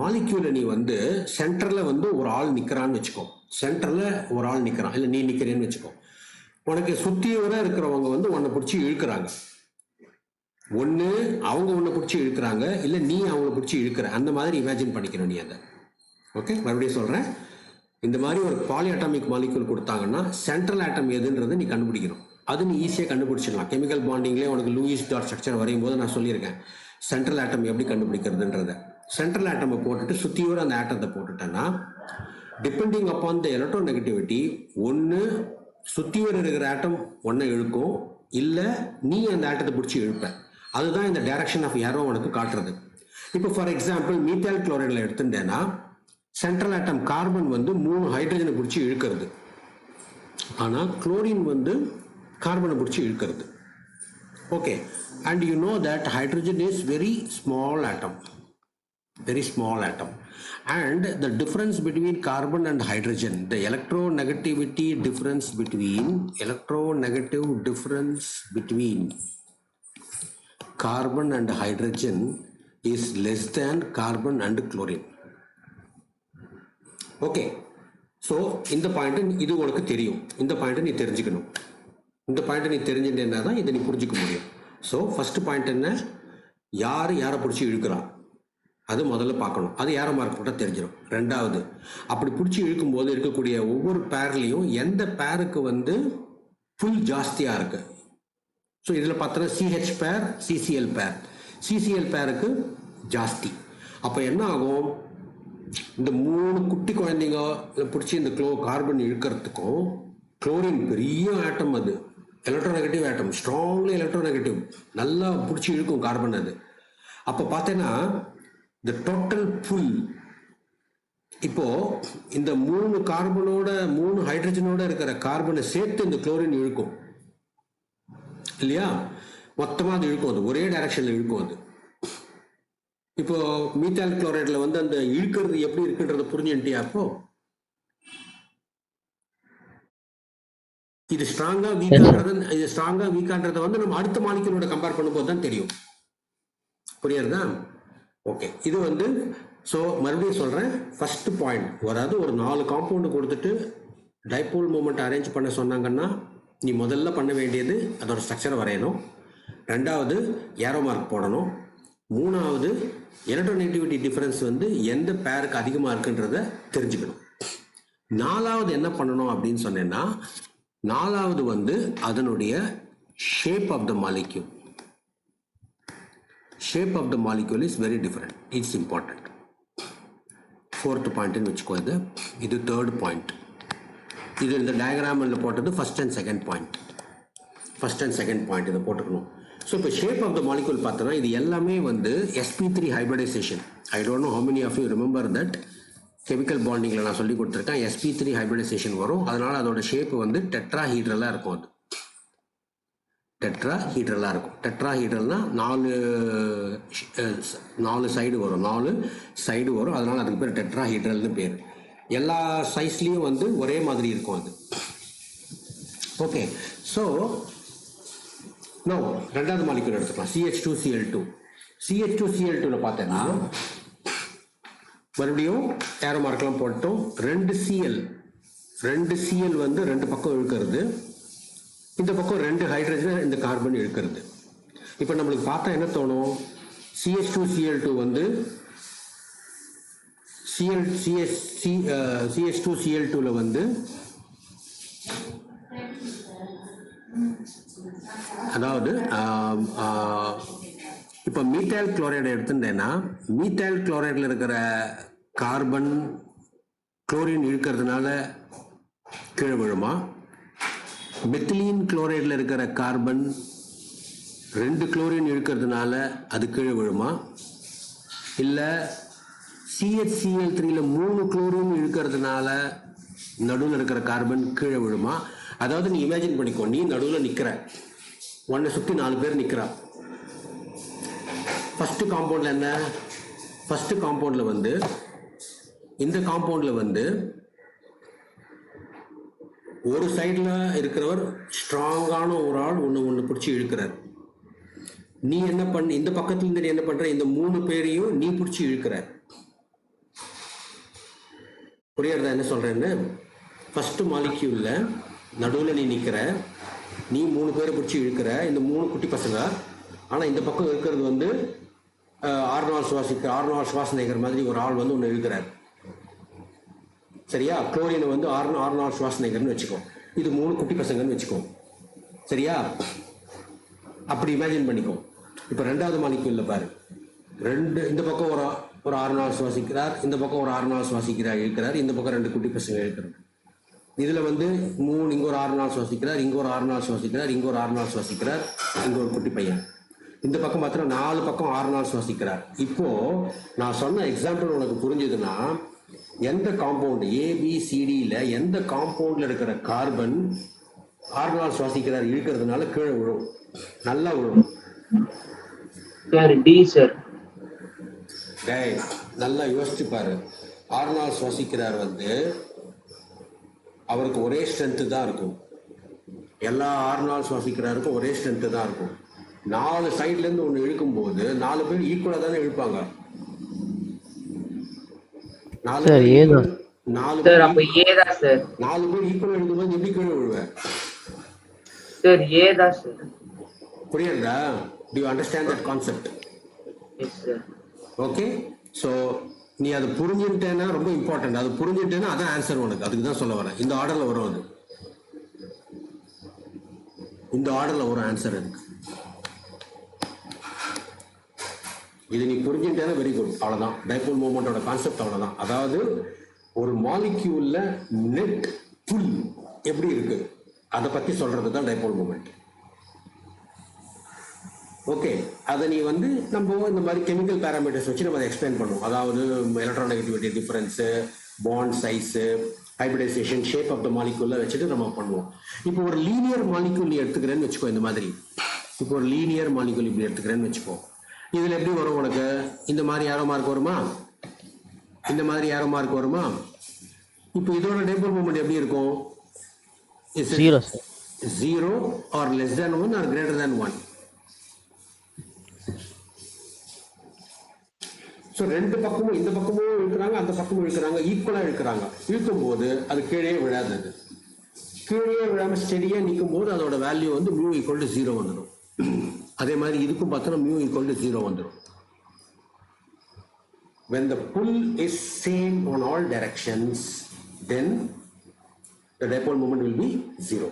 மாலிக்யூலை நீ வந்து சென்டர்ல வந்து ஒரு ஆள் நிக்கிறான்னு வச்சுக்கோ. சென்டர்ல ஒரு ஆள் நிக்கிறான், இல்லை நீ நிக்கிறேன்னு வச்சுக்கோ. உனக்கு சுத்தியோட இருக்கிறவங்க வந்து உன்னை பிடிச்சி இழுக்கிறாங்க. ஒன்று அவங்க உன்னை பிடிச்சி இழுக்கிறாங்க, இல்லை நீ அவங்கள பிடிச்சி இழுக்கிற. அந்த மாதிரி இமேஜின் பண்ணிக்கணும் நீ அதை. ஓகே, மறுபடியும் சொல்றேன். இந்த மாதிரி ஒரு பாலி அட்டாமிக் மாலிக்யூல் கொடுத்தாங்கன்னா சென்ட்ரல் ஆட்டம் எதுன்றதை நீ கண்டுபிடிக்கணும். அது நீ ஈஸியாக கண்டுபிடிச்சிடலாம். கெமிக்கல் பாண்டிங்லேயே உனக்கு லூயிஸ் டாட் ஸ்ட்ரக்சர் வரையும் போது நான் சொல்லியிருக்கேன் சென்ட்ரல் ஆட்டம் எப்படி கண்டுபிடிக்கிறதுன்றத. சென்ட்ரல் ஆட்டமை போட்டுட்டு சுற்றியோட அந்த ஆட்டத்தை போட்டுட்டேன்னா, depending upon the electronegativity, ஒன்று சுற்றியோட இருக்கிற ஆட்டம் ஒன்றை இழுக்கும், இல்லை நீ அந்த ஆட்டத்தை பிடிச்சி இழுப்ப. அதுதான் இந்த டைரக்ஷன் ஆஃப் ஏரோ உனக்கு காட்டுறது. இப்போ ஃபார் எக்ஸாம்பிள் மீத்தால் குளோரைடில் எடுத்துட்டேன்னா சென்ட்ரல் ஆட்டம் கார்பன் வந்து 3 ஹைட்ரஜனை பிடிச்சி இழுக்கிறது, ஆனால் குளோரின் வந்து கார்பனை பிடிச்சி இழுக்கிறது. Okay, and you know that hydrogen is very small atom, and the difference between carbon and hydrogen, the electronegativity difference between carbon and hydrogen is less than carbon and chlorine. Okay, so இந்த point இது உனக்கு தெரியும், இந்த point நீ தெரிஞ்சுக்கணும். இந்த point நீ தெரிஞ்சுட்டேன்னா தான் இதை நீ புரிஞ்சுக்க முடியும். ஸோ ஃபர்ஸ்ட் பாயிண்ட் என்ன, யாரை பிடிச்சி இழுக்கிறான் அது முதல்ல பார்க்கணும். அது ஏரோ மார்க் போட்டால் தெரிஞ்சிடும். ரெண்டாவது, அப்படி பிடிச்சி இழுக்கும்போது இருக்கக்கூடிய ஒவ்வொரு பேர்லையும் எந்த பேருக்கு வந்து புல் ஜாஸ்தியாக இருக்கு. ஸோ இதில் பார்த்தோன்னா CH பேர், CCL பேருக்கு ஜாஸ்தி. அப்போ என்ன ஆகும், இந்த 3 குட்டி குழந்தைங்க பிடிச்சி இந்த கார்பன் இழுக்கிறதுக்கும் குளோரின் பெரிய ஆட்டம், அது எலக்ட்ரோநெகட்டிவ் ஆட்டம், ஸ்ட்ராங்லி எலக்ட்ரோநெகட்டிவ், நல்லா பிடிச்சி இழுக்கும் கார்பன். அது அப்போ பார்த்தேன்னா இந்த டோட்டல் புல், இப்போ இந்த 3 கார்பனோட 3 ஹைட்ரஜனோட இருக்கிற கார்பனை சேர்த்து இந்த குளோரின் இழுக்கும் இல்லையா, மொத்தமாக அது இழுக்கும், அது ஒரே டைரக்ஷன்ல இழுக்கும். அது இப்போ மீத்தால் குளோரைட்ல வந்து அந்த இழுக்கிறது எப்படி இருக்குன்றத புரிஞ்சுட்டியா? அப்போ இது ஸ்ட்ராங்கா வீக்கான்றத வந்து நம்ம அடுத்த மாலிக்யூலோட கம்பேர் பண்ணும்போது தான் தெரியும். புரியுறதா? ஓகே, இது வந்து ஸோ மறுபடியும் சொல்றேன், ஃபர்ஸ்ட் பாயிண்ட், அதாவது ஒரு 4 காம்பவுண்டு கொடுத்துட்டு டைபோல் மூமெண்ட் அரேஞ்ச் பண்ண சொன்னாங்கன்னா நீ முதல்ல பண்ண வேண்டியது அதோட ஸ்ட்ரக்சரை வரையணும். ரெண்டாவது ஏரோ மார்க் போடணும். மூணாவது எலக்ட்ரோநெகட்டிவிட்டி டிஃபரன்ஸ் வந்து எந்த பேருக்கு அதிகமாக இருக்குன்றத தெரிஞ்சுக்கணும். நாலாவது என்ன பண்ணணும் அப்படின்னு சொன்னேன்னா, நாலாவது வந்து அதனுடைய shape of the molecule. Shape of the molecule is very different, it's important. Fourth பாயிண்ட்னு வச்சுக்கோ. இது தேர்ட் பாயிண்ட். இது இந்த டயக்ராமில் போட்டது ஃபர்ஸ்ட் அண்ட் செகண்ட் பாயிண்ட். இதை போட்டுக்கணும். ஸோ இப்போ ஷேப் ஆஃப் த மாலிக்யூல் பார்த்தோன்னா இது எல்லாமே வந்து sp3 hybridisation. I don't know how many of you remember that chemical பாண்டிங்கில் நான் சொல்லி கொடுத்துருக்கேன். sp3 ஹைபிரிடைசேஷன் வரும். அதனால் அதோட ஷேப் வந்து டெட்ராஹீட்ரலாக இருக்கும். அது டெட்ராஹீட்ரலாக இருக்கும். டெட்ராஹீட்ரல்னா 4 சைடு வரும். அதனால் அதுக்கு பேர் டெட்ராஹீட்ரல்னு பேர். எல்லா சைஸ்லேயும் வந்து ஒரே மாதிரி இருக்கும் அது. ஓகே, ஸோ ரெண்டாவது மாலிக்யூல் எடுத்துக்கலாம், CH2Cl2. CH2Cl2ல பார்த்தேன்னா மறுபடியும் ஏரோ மார்க்லாம் போட்டோம். 2 Cl வந்து 2 பக்கம் இழுக்கிறது, இந்த பக்கம் 2 ஹைட்ரஜன் இந்த கார்பன் இழுக்கிறது. இப்போ நம்மளுக்கு பார்த்தா என்ன தோணும், CH2Cl2 வந்து CH2Cl2ல வந்து அதாவது இப்போ மீத்தால் குளோரைடை எடுத்துட்டேன்னா மீத்தால் குளோரைடில் இருக்கிற கார்பன் குளோரின் இழுக்கிறதுனால கீழே விழுமா? மெத்திலீன் குளோரைடில் இருக்கிற கார்பன் 2 குளோரின் இழுக்கிறதுனால அது கீழே விழுமா? இல்லை CHCl3ல 3 குளோரின் இழுக்கிறதுனால நடுவில் இருக்கிற கார்பன் கீழே விழுமா? அதாவது நீ இமேஜின் பண்ணிக்கோ, நீ நடுவில் நிற்கிற, உன்னை சுற்றி 4 பேர் நிற்கிறா. ஃபர்ஸ்ட் காம்பவுண்டில் என்ன, ஃபர்ஸ்ட் காம்பவுண்டில் வந்து இந்த காம்பவுண்டில் வந்து ஒரு சைடில் இருக்கிறவர் ஸ்ட்ராங்கான ஒரு ஆள் ஒன்று பிடிச்சி இழுக்கிறார். நீ என்ன பண்ண, இந்த பக்கத்துல இருந்து நீ என்ன பண்ற, இந்த 3 பேரையும் நீ பிடிச்சி இழுக்கிற. புரியுறதா என்ன சொல்றேன்னு? ஃபர்ஸ்ட் மாலிக்யூல்ல நடுவில் நீ நிற்கிற, நீ 3 பேரை பிடிச்சி இழுக்கிற, இந்த 3 குட்டி பசங்க. ஆனால் இந்த பக்கம் இருக்கிறது வந்து ஆர்னால் சுவாசநேகர் மாதிரி ஒரு ஆள் வந்து ஒன்று இழுக்கிறார். சரியா? குளோரினை வந்து ஆர்னால் சுவாசநேகர்னு வச்சுக்கோ, இது 3 குட்டி பசங்கன்னு வச்சுக்கோ. சரியா? அப்படி இமேஜின் பண்ணிக்கோ. இப்போ ரெண்டாவது மாலிக்யூல்ல பாரு, இந்த பக்கம் ஒரு ஆர்னால் சுவாசிக்கிறார், இந்த பக்கம் ஒரு ஆர்னால் சுவாசிக்கிறார் இழுக்கிறார், இந்த பக்கம் 2 குட்டி பசங்க இழுக்கிறார். இதுல வந்து 3 இங்க ஒரு 6 நாள் சுவாசிக்கிறார், இங்க ஒரு 6 நாள் சுவாசிக்கிறார், இங்க ஒரு 6 நாள் சுவாசிக்கிறார், இங்க ஒரு குட்டி பையன். இந்த பக்கம் பார்த்தீங்கன்னா 4 பக்கம் 6 நாள் சுவாசிக்கிறார். இப்போ நான் சொன்ன எக்ஸாம்பிள் உனக்கு புரிஞ்சுதுன்னா, எந்த காம்பவுண்ட் ஏபிசிடியில எந்த காம்பவுண்ட்ல இருக்கிற கார்பன் 6 நாள் சுவாசிக்கிறார் இழுக்கிறதுனால கீழே விழும், நல்லா விழும். சார் டி சார். நல்லா யோசிச்சு பாரு. 6 நாள் சுவாசிக்கிறார் வந்து அவருக்கு ஒரே ஸ்ட்ரென்த் தான் இருக்கும். எல்லா 6 நாள் சுவாசிக்கிறாருக்கும் ஒரே ஸ்ட்ரென்த் தான் இருக்கும். 4 சைட்ல இருந்து ஒண்ணு இழுக்கும் போது 4 பேர் ஈக்குவலா தானே இழுப்பாங்க. 4 பேர் ஈக்குவலா இழுக்கும்போது எப்படி கீழே விழுவேன் சார்? ஏதா சார்? புரியுதா? Do you understand that concept? Yes sir. Okay, so நீ அது புரிஞ்சுட்டேன்னா ரொம்ப இம்பார்ட்டன்ட். அது புரிஞ்சுட்டேன்னா அதான் ஆன்சர் உனக்கு. அதுக்கு தான் சொல்ல வரேன். இந்த ஆர்டர்ல வரும், அது இந்த ஆர்டர்ல ஒரு ஆன்சர் இருக்கு. இது நீ புரிஞ்சுட்டேன்னா வெரி குட். அவ்வளவுதான் டைபோல் மூமெண்டோட கான்செப்ட். அவ்வளவுதான். அதாவது ஒரு மாலிக்யூல்ல நெட் புல் எப்படி இருக்கு அதை பத்தி சொல்றது தான் டைபோல் மூமெண்ட். ஓகே, அதை நீ வந்து நம்ம இந்த மாதிரி கெமிக்கல் பேராமீட்டர்ஸ் வச்சு நம்ம அதை எக்ஸ்பிளைன் பண்ணுவோம். அதாவது electronegativity difference, bond size, hybridisation, shape of the மாலிக்யூல்ல வச்சுட்டு நம்ம பண்ணுவோம். இப்போ ஒரு லீனியர் மாலிக்யூல் நீ எடுத்துக்கிறேன்னு வச்சுக்கோ. இந்த மாதிரி இப்போ ஒரு லீனியர் மாலிக்யூல் இப்படி எடுத்துக்கிறேன்னு வச்சுக்கோ. இதுல எப்படி வரும் உனக்கு? இந்த மாதிரி ஏரோ மார்க் வருமா? இந்த மாதிரி ஏரோ மார்க் வருமா? இப்போ இதோட டைபோல் மூமெண்ட் எப்படி இருக்கும்? 0 or less than 1 or greater than 1. So ரெண்டு பக்கமும், இந்த பக்கமும் இழுக்கிறாங்க, அந்த பக்கமும் இழுக்கிறாங்க, ஈக்குவலா இழுக்கிறாங்க. இழுக்கும் போது அது கீழே விழாது. கீழே விழாம ஸ்டெடியா நிற்கும் போது அதோட வேல்யூ வந்து μ = 0 வந்துடும். அதே மாதிரி இதுக்கும் பார்த்தோம்னா μ = 0 வந்துடும். When the pull is same on all directions, then the dipole moment will be 0.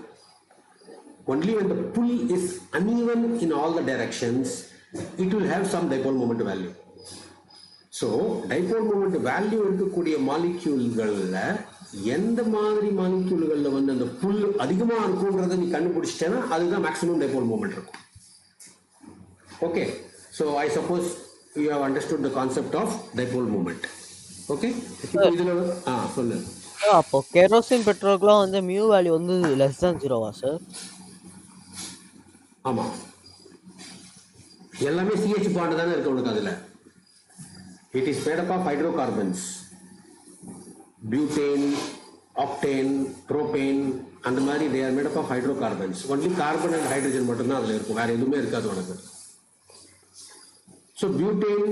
Only when the pull is uneven in all the directions, it will have some dipole moment value. So dipole moment value இருக்கக்கூடிய மாலிக்யூல்கள்ல எந்த மாதிரி மாலிக்யூல்கள்ல வந்து அந்த புல் அதிகமா இருக்கும்ன்றதை நீ கண்டுபிடிச்சிட்டேன்னா அதுதான் maximum dipole moment இருக்கும். Okay, so I suppose you have understood the concept of dipole moment. Okay, இப்போ இதுல சொல்லு. அப்போ கெரோசின் பெட்ரோலுக்குலாம் வந்து மியூ வேல்யூ வந்து less than 0வா சார்? ஆமா, எல்லாமே CH பாண்ட் தானே இருக்கு உனக்கு. அதுல it is made up of hydrocarbons, butane, octane, propane, and மாதிரி they are made up of hydrocarbons. Only carbon and hydrogen மட்டும் தான் அதுல இருக்கும், வேற எதுவுமே இருக்காது உனக்கு. So butane,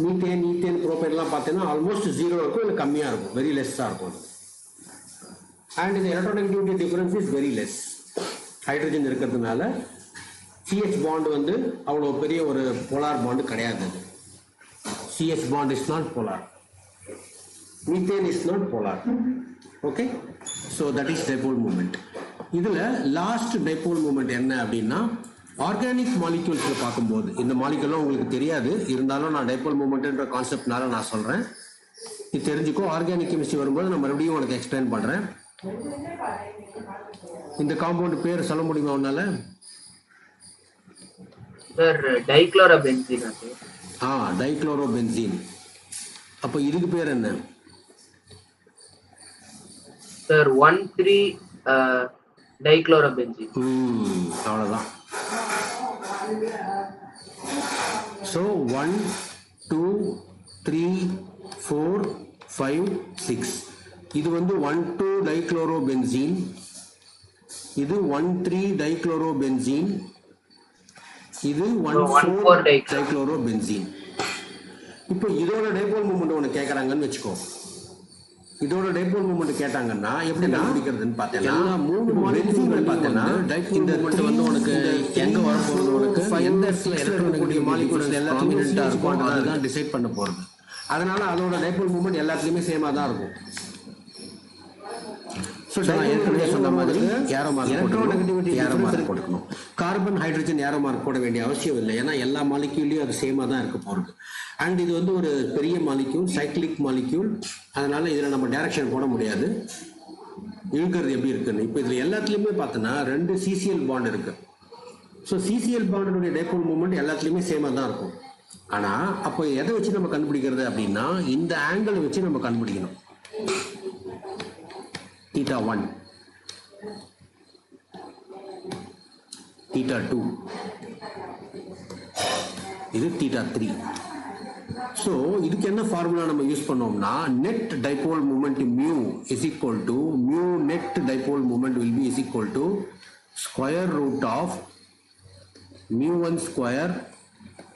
methane, ethane, propane எல்லாம் பார்த்தீங்கன்னா ஆல்மோஸ்ட் 0 இருக்கும், இல்லை கம்மியா இருக்கும், வெரி லெஸ்ஸா இருக்கும். And the electronegativity difference is very less. Hydrogen இருக்கிறதுனால CH bond வந்து அவ்வளவு பெரிய ஒரு போலார் பாண்ட் கிடையாது. CH bond is not polar. Methane is not polar. Okay, so that is dipole moment. இதுல லாஸ்ட் dipole moment என்ன அப்படின்னா, ஆர்கானிக் மாலிக்யூல்ஸ்ல பார்க்கும்போது இந்த மாலிக்யூல்லாம் உங்களுக்கு தெரியாது, இருந்தாலும் நான் டைபோல் மூமெண்ட்ன்ற கான்செப்ட்னால நான் சொல்றேன். இது தெரிஞ்சுக்கோ. ஆர்கானிக் கெமிஸ்ட்ரி வரும்போது நான் மறுபடியும் உனக்கு எக்ஸ்பிளைன் பண்றேன். இந்த காம்பவுண்ட் பேர் சொல்ல முடியுமா உன்னால? சார் டைக்ளோரோபென்சீன். டைக்ளோரோபென்சீன். அப்ப இதுக்கு பேர் என்ன சார்? 1,3 டைக்ளோரோபென்சீன். அவ்வளவுதான். So 1 2 3 4 5 6 இது வந்து 1,2 டைக்ளோரோபென்சீன், இது 1,3 டைக்ளோரோபென்சீன், இது 1,4 டைக்ளோரோபென்சீன். இப்போ இதோட டைபோல் மூமெண்ட் உனக்கு கேட்கறாங்கன்னு வச்சுக்கோ. இதோட டைபோல் மூமெண்ட் கேட்டாங்கன்னா எப்படி கண்டுபிடிக்கிறதுன்னு பார்த்தேன்னா, மூணு மாலிக்யூல்கள் பார்த்தேன்னா இந்த மூமெண்ட் வந்து உனக்கு எங்க வர போறது, உனக்கு எந்த எலக்ட்ரானிக் மாலிக்யூல்ஸ் எல்லாத்தையும் ப்ராமினென்ட்டா இருக்கும் அதுதான் டிசைட் பண்ண போறது. அதனால அதோட டைபோல் மூமெண்ட் எல்லாத்துலயுமே சேமா தான் இருக்கும். ஏற்கனவே சொன்ன மாதிரி ஏரோ மார்க் போட்டுக்கணும். கார்பன் ஹைட்ரஜன் ஏரோ மார்க் போட வேண்டிய அவசியம் இல்லை, ஏன்னா எல்லா மாலிக்யூல்லையும் அது சேமா தான் இருக்க போறது. அண்ட் இது வந்து ஒரு பெரிய மாலிக்யூல், சைக்கிளிக் மாலிக்யூல், அதனால இதுல நம்ம டைரக்ஷன் போட முடியாது. இழுக்கிறது எப்படி இருக்குன்னு. இப்போ இதில் எல்லாத்துலேயுமே பார்த்தோன்னா 2 சிசிஎல் பாண்ட் இருக்கு. ஸோ சிசிஎல் பாண்டுடைய டைபோல் மூமெண்ட் எல்லாத்துலேயுமே சேமாக தான் இருக்கும். ஆனால் அப்போ எதை வச்சு நம்ம கண்டுபிடிக்கிறது அப்படின்னா இந்த ஆங்கிளை வச்சு நம்ம கண்டுபிடிக்கணும். θ1, θ2, இது θ3. ஸோ இதுக்கு என்ன ஃபார்முலா நம்ம யூஸ் பண்ணோம்னா net dipole moment mu is equal to mu net dipole moment will be is equal to square root of mu1 square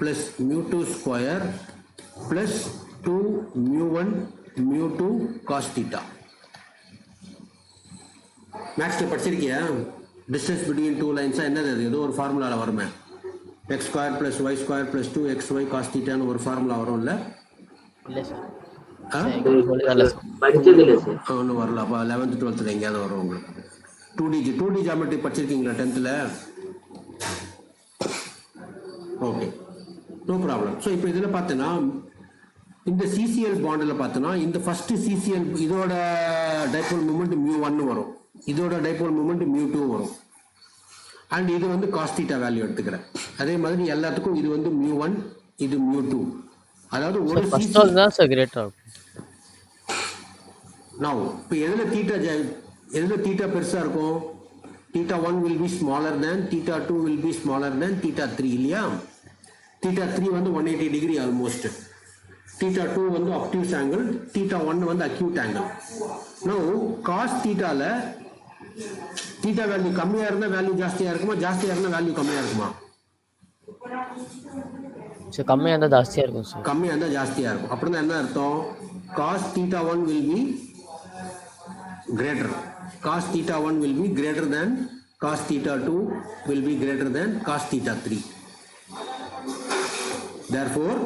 plus mu2 square plus 2 mu1 mu2 cos theta. மேக்ஸ்ல படிச்சிருக்கியா? Distance between two லைன்ஸா என்னது? அது ஏதோ ஒரு ஃபார்முலால வருமே. x square plus y square plus 2xy cos theta னு ஒரு ஃபார்முலா வரும்ல? இல்ல சார். படிச்சது இல்ல சார். ஒன்றும் வரல. அப்போ 11th 12th எங்கேயாவது வரும் உங்களுக்கு. 2D ஜாமெட்ரி படிச்சிருக்கீங்களா 10th? Okay, no problem. So இப்போ இதில் பார்த்தோன்னா இந்த சிசிஎல் பாண்டில் பார்த்தோன்னா இந்த ஃபர்ஸ்ட் சிசிஎல் இதோட டைபோல் மூமெண்ட் μ1 வரும், இதோட டைபோல் மூமெண்ட் μ2 வரும். அண்ட் இது வந்து காஸ் தீட்டா வேல்யூ எடுத்துக்கிறேன். அதே மாதிரி எல்லாத்துக்கும் இது வந்து μ1, இது μ2. அதாவது ஒரு ஃபர்ஸ்ட் ஆல் தான் சார் கிரேட்டர் இருக்கும். நவ இப்போ எதில் தீட்டா பெருசாக இருக்கும்? θ1 will be smaller than, θ2 will be smaller than θ3 இல்லையா? θ3 வந்து 180 டிகிரி ஆல்மோஸ்ட், θ2 வந்து obtuse angle, θ1 வந்து acute angle. Now cos θல θ வேல்யூ கம்மியா இருந்தா வேல்யூ ஜாஸ்தியா இருக்குமா, ஜாஸ்தியா இருந்தா வேல்யூ கம்மியா இருக்குமா? சார் கம்மியா இருந்தா ஜாஸ்தியா இருக்கும் சார். கம்மியா இருந்தா ஜாஸ்தியா இருக்கும். அப்படின்னா என்ன அர்த்தம்? cos θ1 will be greater, cos θ1 will be greater than cos θ2 will be greater than cos θ3. Therefore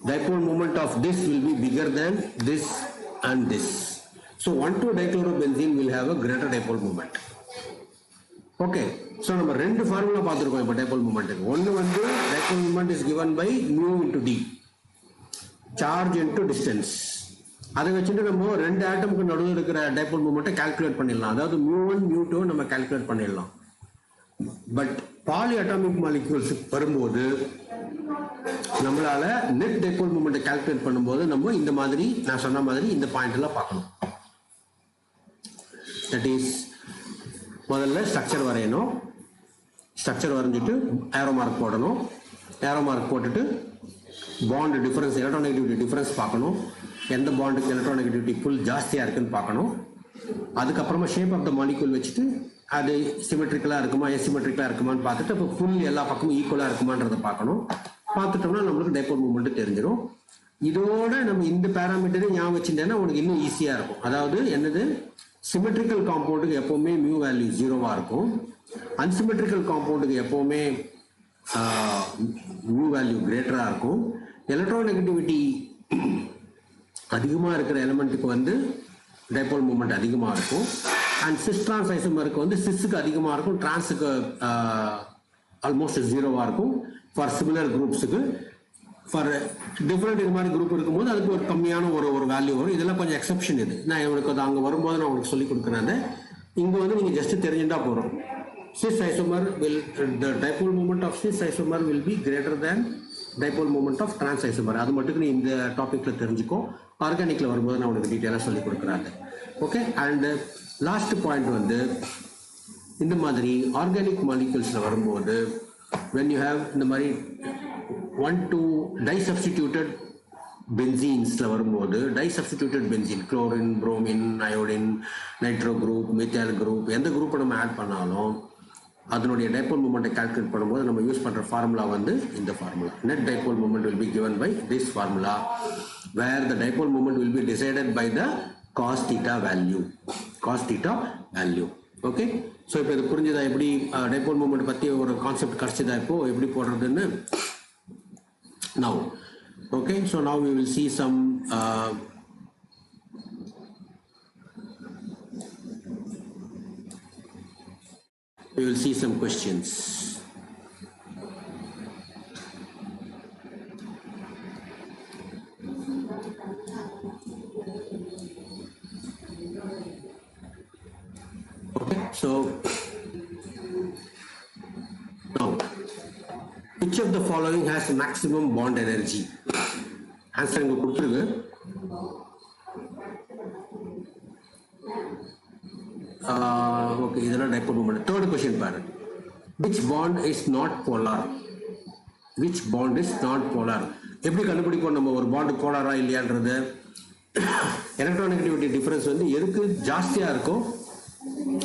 dipole moment of this will be bigger than this and this. So 1,2-dichlorobenzene will have a greater dipole moment. Okay, so நம்ம ரெண்டு formula பார்த்துருக்கோம் இப்போ dipole மூமெண்ட்டுக்கு. ஒன்று வந்து dipole moment is given by mu into d, charge into distance. அதை வச்சுட்டு நம்ம ரெண்டு ஆட்டமுக்கு நடுவில் இருக்கிற டைபோல் மூமெண்ட்டை கால்குலேட் பண்ணிடலாம். அதாவது μ1 μ2 நம்ம கால்குலேட் பண்ணிடலாம். பட் பாலி அட்டாமிக் மாலிக்யூல்ஸ் வரும்போது நம்மளால நெட் டைபோல் மூமெண்ட்டை கால்குலேட் பண்ணும்போது நம்ம இந்த மாதிரி நான் சொன்ன மாதிரி இந்த பாயிண்ட் எல்லாம் பார்க்கணும். தட் இஸ் முதல்ல ஸ்ட்ரக்சர் வரையணும், ஸ்ட்ரக்சர் வரைஞ்சிட்டு ஏரோ மார்க் போடணும், ஏரோ மார்க் போட்டுட்டு பாண்ட் டிஃபரன்ஸ், எலக்ட்ரோநெகட்டிவிட்டி டிஃபரன்ஸ் பார்க்கணும், எந்த பாண்டுக்கு எலக்ட்ரோநெகட்டிவிட்டி புல் ஜாஸ்தியாக இருக்குன்னு பார்க்கணும். அதுக்கப்புறமா ஷேப் ஆஃப் த மாலிக்யூல் வச்சுட்டு அது சிமெட்ரிக்கலாக இருக்குமா எசிமெட்ரிக்கலாக இருக்குமான்னு பார்த்துட்டு இப்போ புல் எல்லா பக்கமும் ஈக்குவலாக இருக்குமான்றதை பார்க்கணும். பார்த்துட்டோம்னா நம்மளுக்கு டைபோல் மூமெண்ட் தெரிஞ்சிடும். இதோட நம்ம இந்த பேராமீட்டரை ஞாபகம் வச்சுட்டேன்னா உனக்கு இன்னும் ஈஸியாக இருக்கும். அதாவது என்னது, சிமெட்ரிக்கல் காம்பவுண்டுக்கு எப்போவுமே மியூ வேல்யூ 0வா இருக்கும், அன்சிமெட்ரிக்கல் காம்பவுண்டுக்கு எப்போவுமே மியூ வேல்யூ கிரேட்டராக இருக்கும். எலக்ட்ரோநெகட்டிவிட்டி அதிகமாக இருக்கிற எலிமெண்ட்டுக்கு வந்து டைபோல் மூமெண்ட் அதிகமாக இருக்கும். அண்ட் சிஸ் டிரான்ஸ் ஐசோமருக்கு வந்து சிஸ்ஸுக்கு அதிகமாக இருக்கும், டிரான்ஸுக்கு ஆல்மோஸ்ட் 0வா இருக்கும். ஃபார் சிமிலர் குரூப்ஸுக்கு, ஃபார் டிஃப்ரெண்ட் இது மாதிரி குரூப் இருக்கும்போது அதுக்கு ஒரு கம்மியான ஒரு வேல்யூ வரும். இதெல்லாம் கொஞ்சம் எக்ஸப்ஷன். இது நான் உங்களுக்கு அது அங்கே வரும்போது நான் உங்களுக்கு சொல்லி கொடுக்குறேன். இங்கே வந்து நீங்கள் ஜஸ்ட் தெரிஞ்சுட்டா போகிறோம். Sis isomer will, the dipole moment of cis isomer will be greater than dipole moment of trans isomer. அது மட்டும் நீ இந்த டாபிக்ல தெரிஞ்சுக்கோ. ஆர்கானிக்ல வரும்போது நான் உனக்கு டீட்டெயிலாக சொல்லி கொடுக்குறாங்க. ஓகே, அண்ட் லாஸ்ட் பாயிண்ட் வந்து இந்த மாதிரி ஆர்கானிக் மாலிகூல்ஸ்ல வரும்போது when you have இந்த மாதிரி 1,2 டைசப்ஸ்டிடியூட்டட் பென்சீன்ஸ்ல வரும்போது, disubstituted benzene chlorine, bromine, iodine, nitro group, methyl group, எந்த குரூப்பை நம்ம ஆட் பண்ணாலும் அதனுடைய டைபோல் மூமெண்ட்டை கால்குலேட் பண்ணும்போது நம்ம யூஸ் பண்ணுற ஃபார்முலா வந்து இந்த formula. Net dipole moment will be given by this formula where the dipole moment will be decided by the cos theta value. Cos theta value. Okay, so இப்போ இது புரிஞ்சுதா எப்படி டைபோல் மூமெண்ட் பற்றி ஒரு concept கிடச்சிதா இப்போ எப்படி போடுறதுன்னு? now okay, so now we will see some we will see some questions. now which of the following has maximum bond energy? Answer இங்க கொடுத்துருக்கு. Okay, இதெல்லாம் dipole moment. Third question பாரு. Which bond is not polar? Which bond is not polar? எப்படி கண்டுபிடிப்போம் நம்ம ஒரு bond போலாரா இல்லையான்றது? எலக்ட்ரானெகட்டிவிட்டி difference வந்து எதுக்கு ஜாஸ்தியா இருக்கோ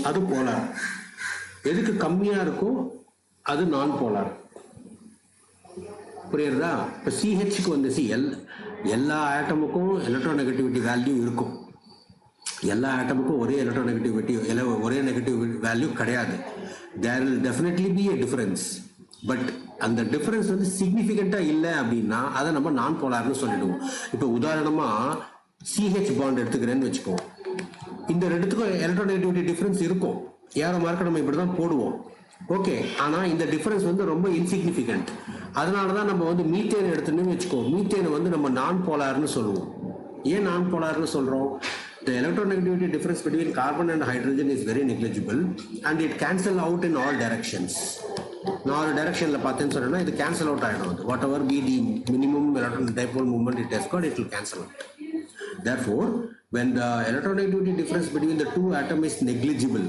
அது போலார், எதுக்கு கம்மியா இருக்கோ அது நான் போலார். புரியுறதா? இப்போ சிஹெச்க்கு வந்து எல்லா ஆட்டமுக்கும் எலக்ட்ரானெகட்டிவிட்டி வேல்யூ இருக்கும். எல்லா ஆட்டமுக்கும் ஒரே எலக்ட்ரானெகட்டிவிட்டி ஒரே நெகட்டிவ் வேல்யூ கிடையாது. There will definitely be a difference. But அந்த டிஃபரன்ஸ் வந்து சிக்னிஃபிகண்டா இல்லை அப்படின்னா அதை நம்ம நான் போலார்னு சொல்லிடுவோம். இப்போ உதாரணமா சிஹெச் பாண்ட் எடுத்துக்கிறேன்னு வச்சுக்கோ. இந்த ரெண்டுத்துக்கும் எலக்ட்ரானெகட்டிவிட்டி டிஃபரன்ஸ் இருக்கும். ஏரோ மார்க்கை நம்ம இப்படி தான் போடுவோம். ஓகே, ஆனால் இந்த டிஃபரன்ஸ் வந்து ரொம்ப இன்சிக்னிஃபிகண்ட். அதனால தான் நம்ம வந்து மீத்தேன் எடுத்துன்னு வச்சுக்கோ. மீத்தேனை வந்து நம்ம நான் போலார்னு சொல்லுவோம். ஏன் நான் போலார்னு சொல்கிறோம்? The electronegativity difference between carbon and hydrogen is very negligible and it cancel out in all directions. நாலு டைரக்ஷன்ல பார்த்தேன்னு சொன்னா இது கேன்சல் அவுட் ஆயிடும். What ever be the minimum dipole moment it has got, it will cancel out. Therefore, when the electronegativity difference between the two atoms is negligible,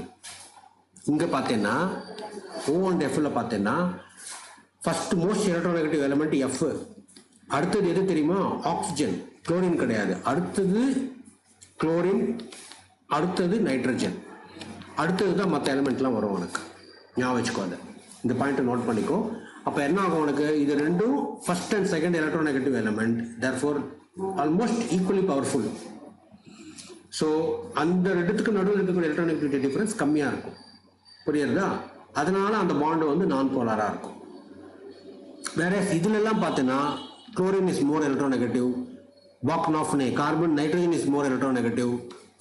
இங்க பார்த்தேன்னா O and F ல பார்த்தேன்னா first most electronegative element F. அடுத்தது எது தெரியுமா? Oxygen. Chlorine கிடையாது. அடுத்தது chlorine, அடுத்தது நைட்ரஜன், அடுத்தது தான் மற்ற எலிமெண்ட்லாம் வரும். உனக்கு ஞாபகம் வச்சுக்கோ. அதை இந்த பாயிண்ட்டை நோட் பண்ணிக்கோ. அப்போ என்ன ஆகும் உனக்கு? இது ரெண்டும் first and second electronegative element, therefore almost equally powerful. So அந்த ரெண்டுத்துக்கு நடுவில் இருக்கக்கூடிய எலக்ட்ரோநெகட்டிவிட்டி டிஃபரன்ஸ் கம்மியாக இருக்கும். புரியுறதா? அதனால அந்த பாண்டு வந்து நான் போலாராக இருக்கும். வேற இதுலெல்லாம் பார்த்தீங்கன்னா குளோரின் இஸ் மோர் எலக்ட்ரோநெகட்டிவ், பாக்னாஃப்னே carbon nitrogen is more electronegative,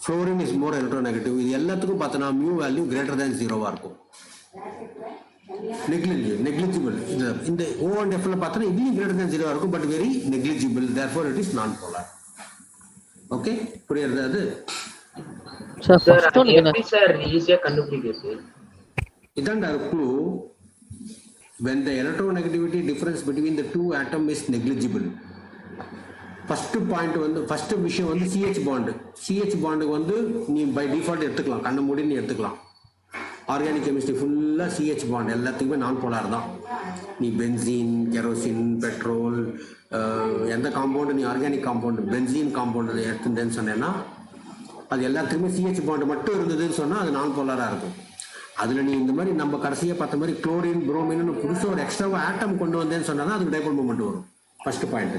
fluorine is more electronegative. இது எல்லாத்துக்கும் பார்த்தோன்னா மியூ வேல்யூ கிரேட்டர் தேன் 0 இருக்கும். நெக்லிஜிபிள். இந்த O and F ல பார்த்தோன்னா இதுவும் கிரேட்டர் தேன் 0 இருக்கும், but very negligible. Therefore it is நான் போலார். ஓகே, புரியுறது? அது சார் ஈஸியா கண்டுபிடிக்கிறது இதான்டா clue. when the electronegativity difference between the two atoms is negligible. First point வந்து ஃபர்ஸ்ட் விஷயம் வந்து சிஹெச் பாண்டு. சிஹெச் பாண்டுக்கு வந்து நீ பை டிஃபால்ட் எடுத்துக்கலாம், கண்ணு மூடி நீ எடுத்துக்கலாம். ஆர்கானிக் கெமிஸ்ட்ரி ஃபுல்லாக சிஹெச் பாண்ட் எல்லாத்துக்குமே நான் போலார் தான். நீ பென்சீன், கெரோசின், பெட்ரோல், எந்த காம்பவுண்டு நீ ஆர்கானிக் காம்பவுண்டு பென்சீன் காம்பவுண்டு எடுத்துட்டேன்னு சொன்னேன்னா அது எல்லாத்துக்குமே சிஹெச் பாண்டு மட்டும் இருந்ததுன்னு சொன்னால் அது நான் போலாராக இருக்கும். அதில் நீ இந்த மாதிரி நம்ம கடைசியாக பார்த்த மாதிரி குளோரின், புரோமின் புதுசாக ஒரு எக்ஸ்ட்ராவாக ஆட்டம் கொண்டு வந்தேன்னு சொன்னால் அதுக்கு டைபோல் மூமெண்ட் வரும். First point.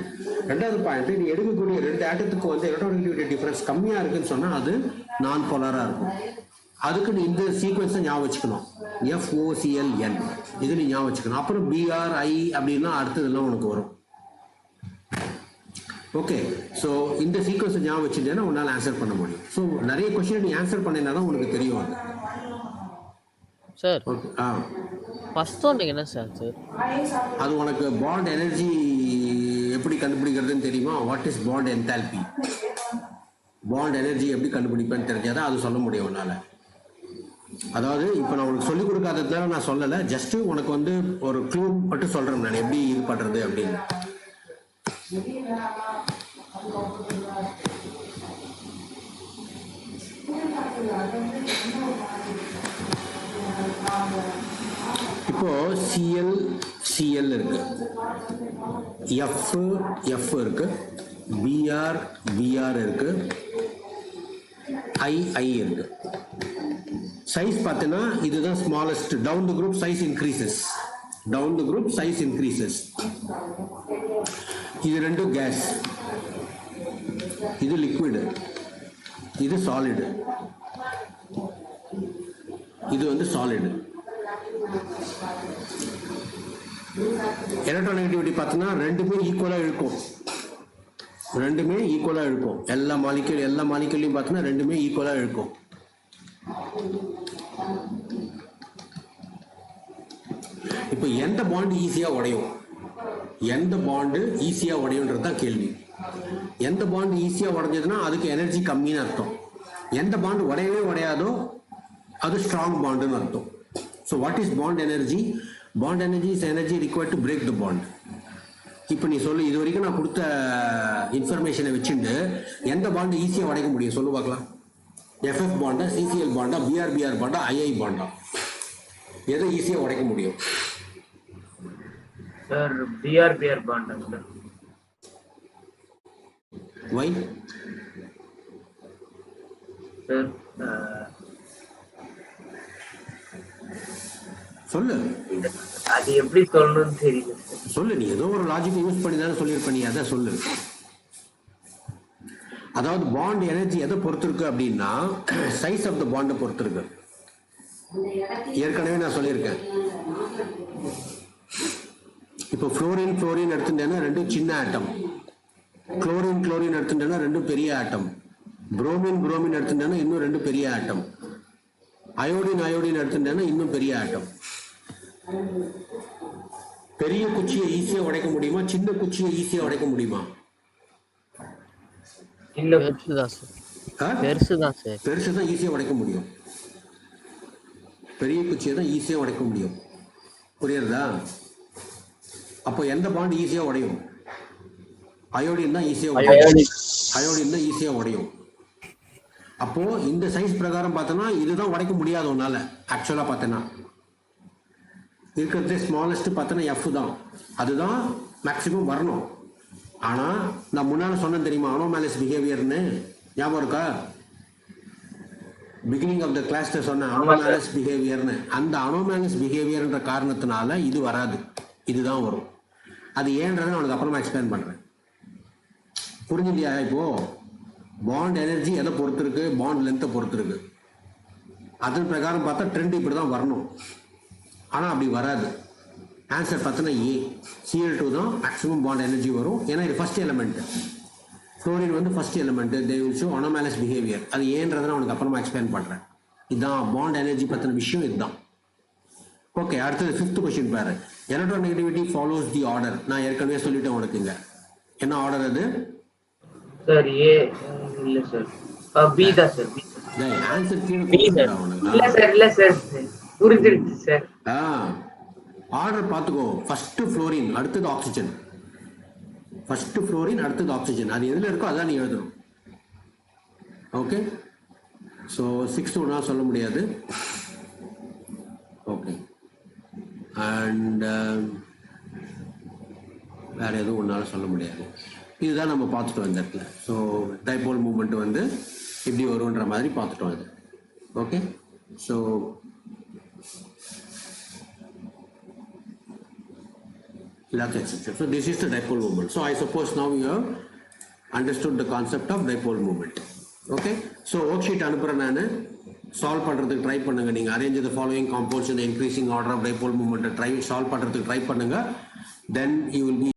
ரெண்டாவது பாயிண்ட், நீ எடுக்கக்கூடிய ரெண்டு ஆட்டத்துக்கு வந்து எலக்ட்ரோநெகட்டிவிட்டி டிஃபரன்ஸ் கம்மியாக இருக்குன்னு சொன்னால் அது நான் போலாராக இருக்கும். அதுக்கு நீ இந்த சீக்வன்ஸை ஞாபகம் வச்சுக்கணும். FOCLN இது நீ ஞாபகம் வச்சுக்கணும். அப்புறம் BRI அப்படின்னா அடுத்ததெல்லாம் உனக்கு வரும். ஓகே, ஸோ இந்த சீக்வன்ஸை ஞாபகம் வச்சுட்டேன்னா உன்னால் ஆன்சர் பண்ண முடியும். ஸோ நிறைய கொஸ்டின் நீ ஆன்சர் பண்ணினா தான் உனக்கு தெரியும். அது சார் ஃபர்ஸ்ட் ஒன் என்ன சார்? அது உனக்கு பாண்ட் எனர்ஜி எப்படி கண்டுபிடிக்கிறதுன்னு தெரியுமா? What is bond enthalpy? Bond energy எப்படி கண்டுபிடிப்பேன்னு தெரிஞ்சாதான் அது சொல்ல முடியும் உன்னால. அதாவது இப்போ நான் உனக்கு சொல்லிக் கொடுக்காததுனால நான் சொல்லலை, ஜஸ்ட் உனக்கு வந்து ஒரு க்ளூ மட்டும் சொல்றேன் நான் எப்படி இது பண்றது அப்படின்னு. இப்போ CL இருக்கு, F இருக்கு, BR இருக்கு, I இருக்கு. சைஸ் பார்த்தீங்கன்னா இதுதான் smallest. Down the group size increases. இது ரெண்டும் கேஸ், இது லிக்விட், இது சாலிட், இது வந்து சாலிட். எலக்ட்ரோநெகட்டிவிட்டி பார்த்தீங்கன்னா ரெண்டுமே ஈக்குவலா இருக்கும். எல்லா மாலிக்யூலையும் பார்த்தீங்கன்னா ரெண்டுமே ஈக்குவலா இருக்கும். இப்போ எந்த பாண்டு ஈஸியா உடையும்ன்றது தான் கேள்வி. எந்த பாண்டு ஈஸியா உடைஞ்சதுன்னா அதுக்கு எனர்ஜி கம்மின்னு அர்த்தம். எந்த பாண்டு உடையவே உடையாதோ அது ஸ்ட்ராங் பாண்டுன்னு அர்த்தம். So what is bond energy? Bond energy is energy required to break the bond. இப்போ நீ சொல்லு, இது வரைக்கும் நான் கொடுத்த இன்ஃபர்மேஷனை வச்சுட்டு எந்த பாண்டு ஈஸியாக உடைக்க முடியும் சொல்லு பார்க்கலாம். எஃப்எஃப் பாண்டா, சிசிஎல் பாண்டா, பிஆர்பிஆர் பாண்டா, ஐஐ பாண்டா, எதை ஈஸியாக உடைக்க முடியும்? சார் பிஆர்பிஆர் பாண்டா சார். வை சார் சொல்லு, அது எப்படி சொல்லணும்னு தெரியல சார். சொல்லு, நீ ஏதோ ஒரு லாஜிக் யூஸ் பண்ணி தானே சொல்லியிருப்ப, நீ அதை சொல்லு. அதாவது பாண்ட் எனர்ஜி எதை பொறுத்து இருக்கு அப்படின்னா சைஸ் ஆஃப் த பாண்டை பொறுத்து இருக்கு. ஏற்கனவே நான் சொல்லியிருக்கேன். இப்போ ஃப்ளோரின் குளோரின் எடுத்துட்டேன்னா ரெண்டும் சின்ன ஆட்டம், குளோரின் குளோரின் எடுத்துட்டேன்னா ரெண்டும் பெரிய ஆட்டம், புரோமின் புரோமின் எடுத்துட்டேன்னா இன்னும் ரெண்டும் பெரிய ஆட்டம், அயோடின் அயோடின் எடுத்துட்டேன்னா இன்னும் பெரிய ஆட்டம். பெரிய குச்சியை ஈஸியா உடைக்க முடியுமா, சின்ன குச்சியை ஈஸியா உடைக்க முடியுமா? பெருசுதான் ஈஸியா உடைக்க முடியும். பெரிய குச்சியை தான் ஈஸியா உடைக்க முடியும். புரியுறதா? அப்போ எந்த பாண்ட் ஈஸியா உடையும்? அயோடின் தான் ஈஸியா உடையும். அயோடின் தான் ஈஸியா உடையும். அப்போ இந்த சைஸ் பிரகாரம் பார்த்தோன்னா இதுதான் உடைக்க முடியாது உன்னால. ஆக்சுவலா பார்த்தோன்னா இருக்கிறது ஸ்மாலஸ்ட் பார்த்தோன்னா எஃப் தான், அதுதான் மேக்சிமம் வரணும். ஆனா நான் முன்னால சொன்னேன் தெரியுமா, அனோமாலிஸ் பிஹேவியர்னு ஞாபகம் இருக்கா? பிகினிங் ஆஃப் த கிளாஸ்ல சொன்ன அனோமாலிஸ் பிஹேவியர்னு. அந்த அனோமாலிஸ் பிஹேவியர்ன்ற காரணத்தினால இது வராது, இதுதான் வரும். அது ஏன்றதை நான் உனக்கு அப்புறமா எக்ஸ்பிளைன் பண்றேன். புரிஞ்சுதியா? இப்போ பாண்ட் எனர்ஜி எதை பொறுத்து இருக்கு? பாண்ட் லென்த்தை பொறுத்து இருக்கு. அதன் பிரகாரம் பார்த்தா ட்ரெண்ட் இப்படிதான் வரணும். ஆனா அப்படி வராது. ஆன்சர் பார்த்தோன்னா ஏ, Cl2 தான் மேக்ஸிமம் பாண்ட் எனர்ஜி வரும். ஏன்னா இது ஃபர்ஸ்ட் எலிமெண்ட். ஃப்ளோரின் வந்து first element. They will show anomalous behaviour. அது ஏன்றதை நான் உனக்கு அப்புறமா எக்ஸ்பிளைன் பண்றேன். இதுதான் பாண்ட் எனர்ஜி பத்தின விஷயம், இதுதான். ஓகே, அடுத்தது 5th கொஸ்டின் பாரு. Electronegativity follows the order. நான் ஏற்கனவே சொல்லிட்டேன் உனக்கு. இங்க என்ன ஆர்டர் அது? சார் ஏ இல்ல சார், பி தான் சார். டேய் ஆன்சர் கீழ பி சார். இல்ல சார் புரிஞ்சிருச்சு சார். ஆர்டர் பாத்துக்கோ. ஃபர்ஸ்ட் ஃப்ளோரின், அடுத்தது ஆக்சிஜன். ஃபர்ஸ்ட் ஃப்ளோரின், அடுத்தது ஆக்சிஜன். அது எதுல இருக்கோ அதான் நீ எழுதணும். ஓகே, ஸோ 6th ஒன்றா சொல்ல முடியாது. ஓகே, அண்ட் வேற எதுவும் ஒன்னால சொல்ல முடியாது. இதுதான் நம்ம பார்த்துட்டோம் இந்த இடத்துல. ஸோ டைபோல் மூமெண்ட் வந்து இப்படி வரும்ன்ற மாதிரி பார்த்துட்டோம் இது. Okay, so so this is the dipole moment. So I suppose now you have understood the concept of dipole moment. Okay, so worksheet அனுப்புறேன் நான். சால்வ் பண்றதுக்கு ட்ரை பண்ணுங்க. நீங்க arrange the following compounds in the increasing order of dipole moment try solve பண்றதுக்கு try பண்ணுங்க. Then you will be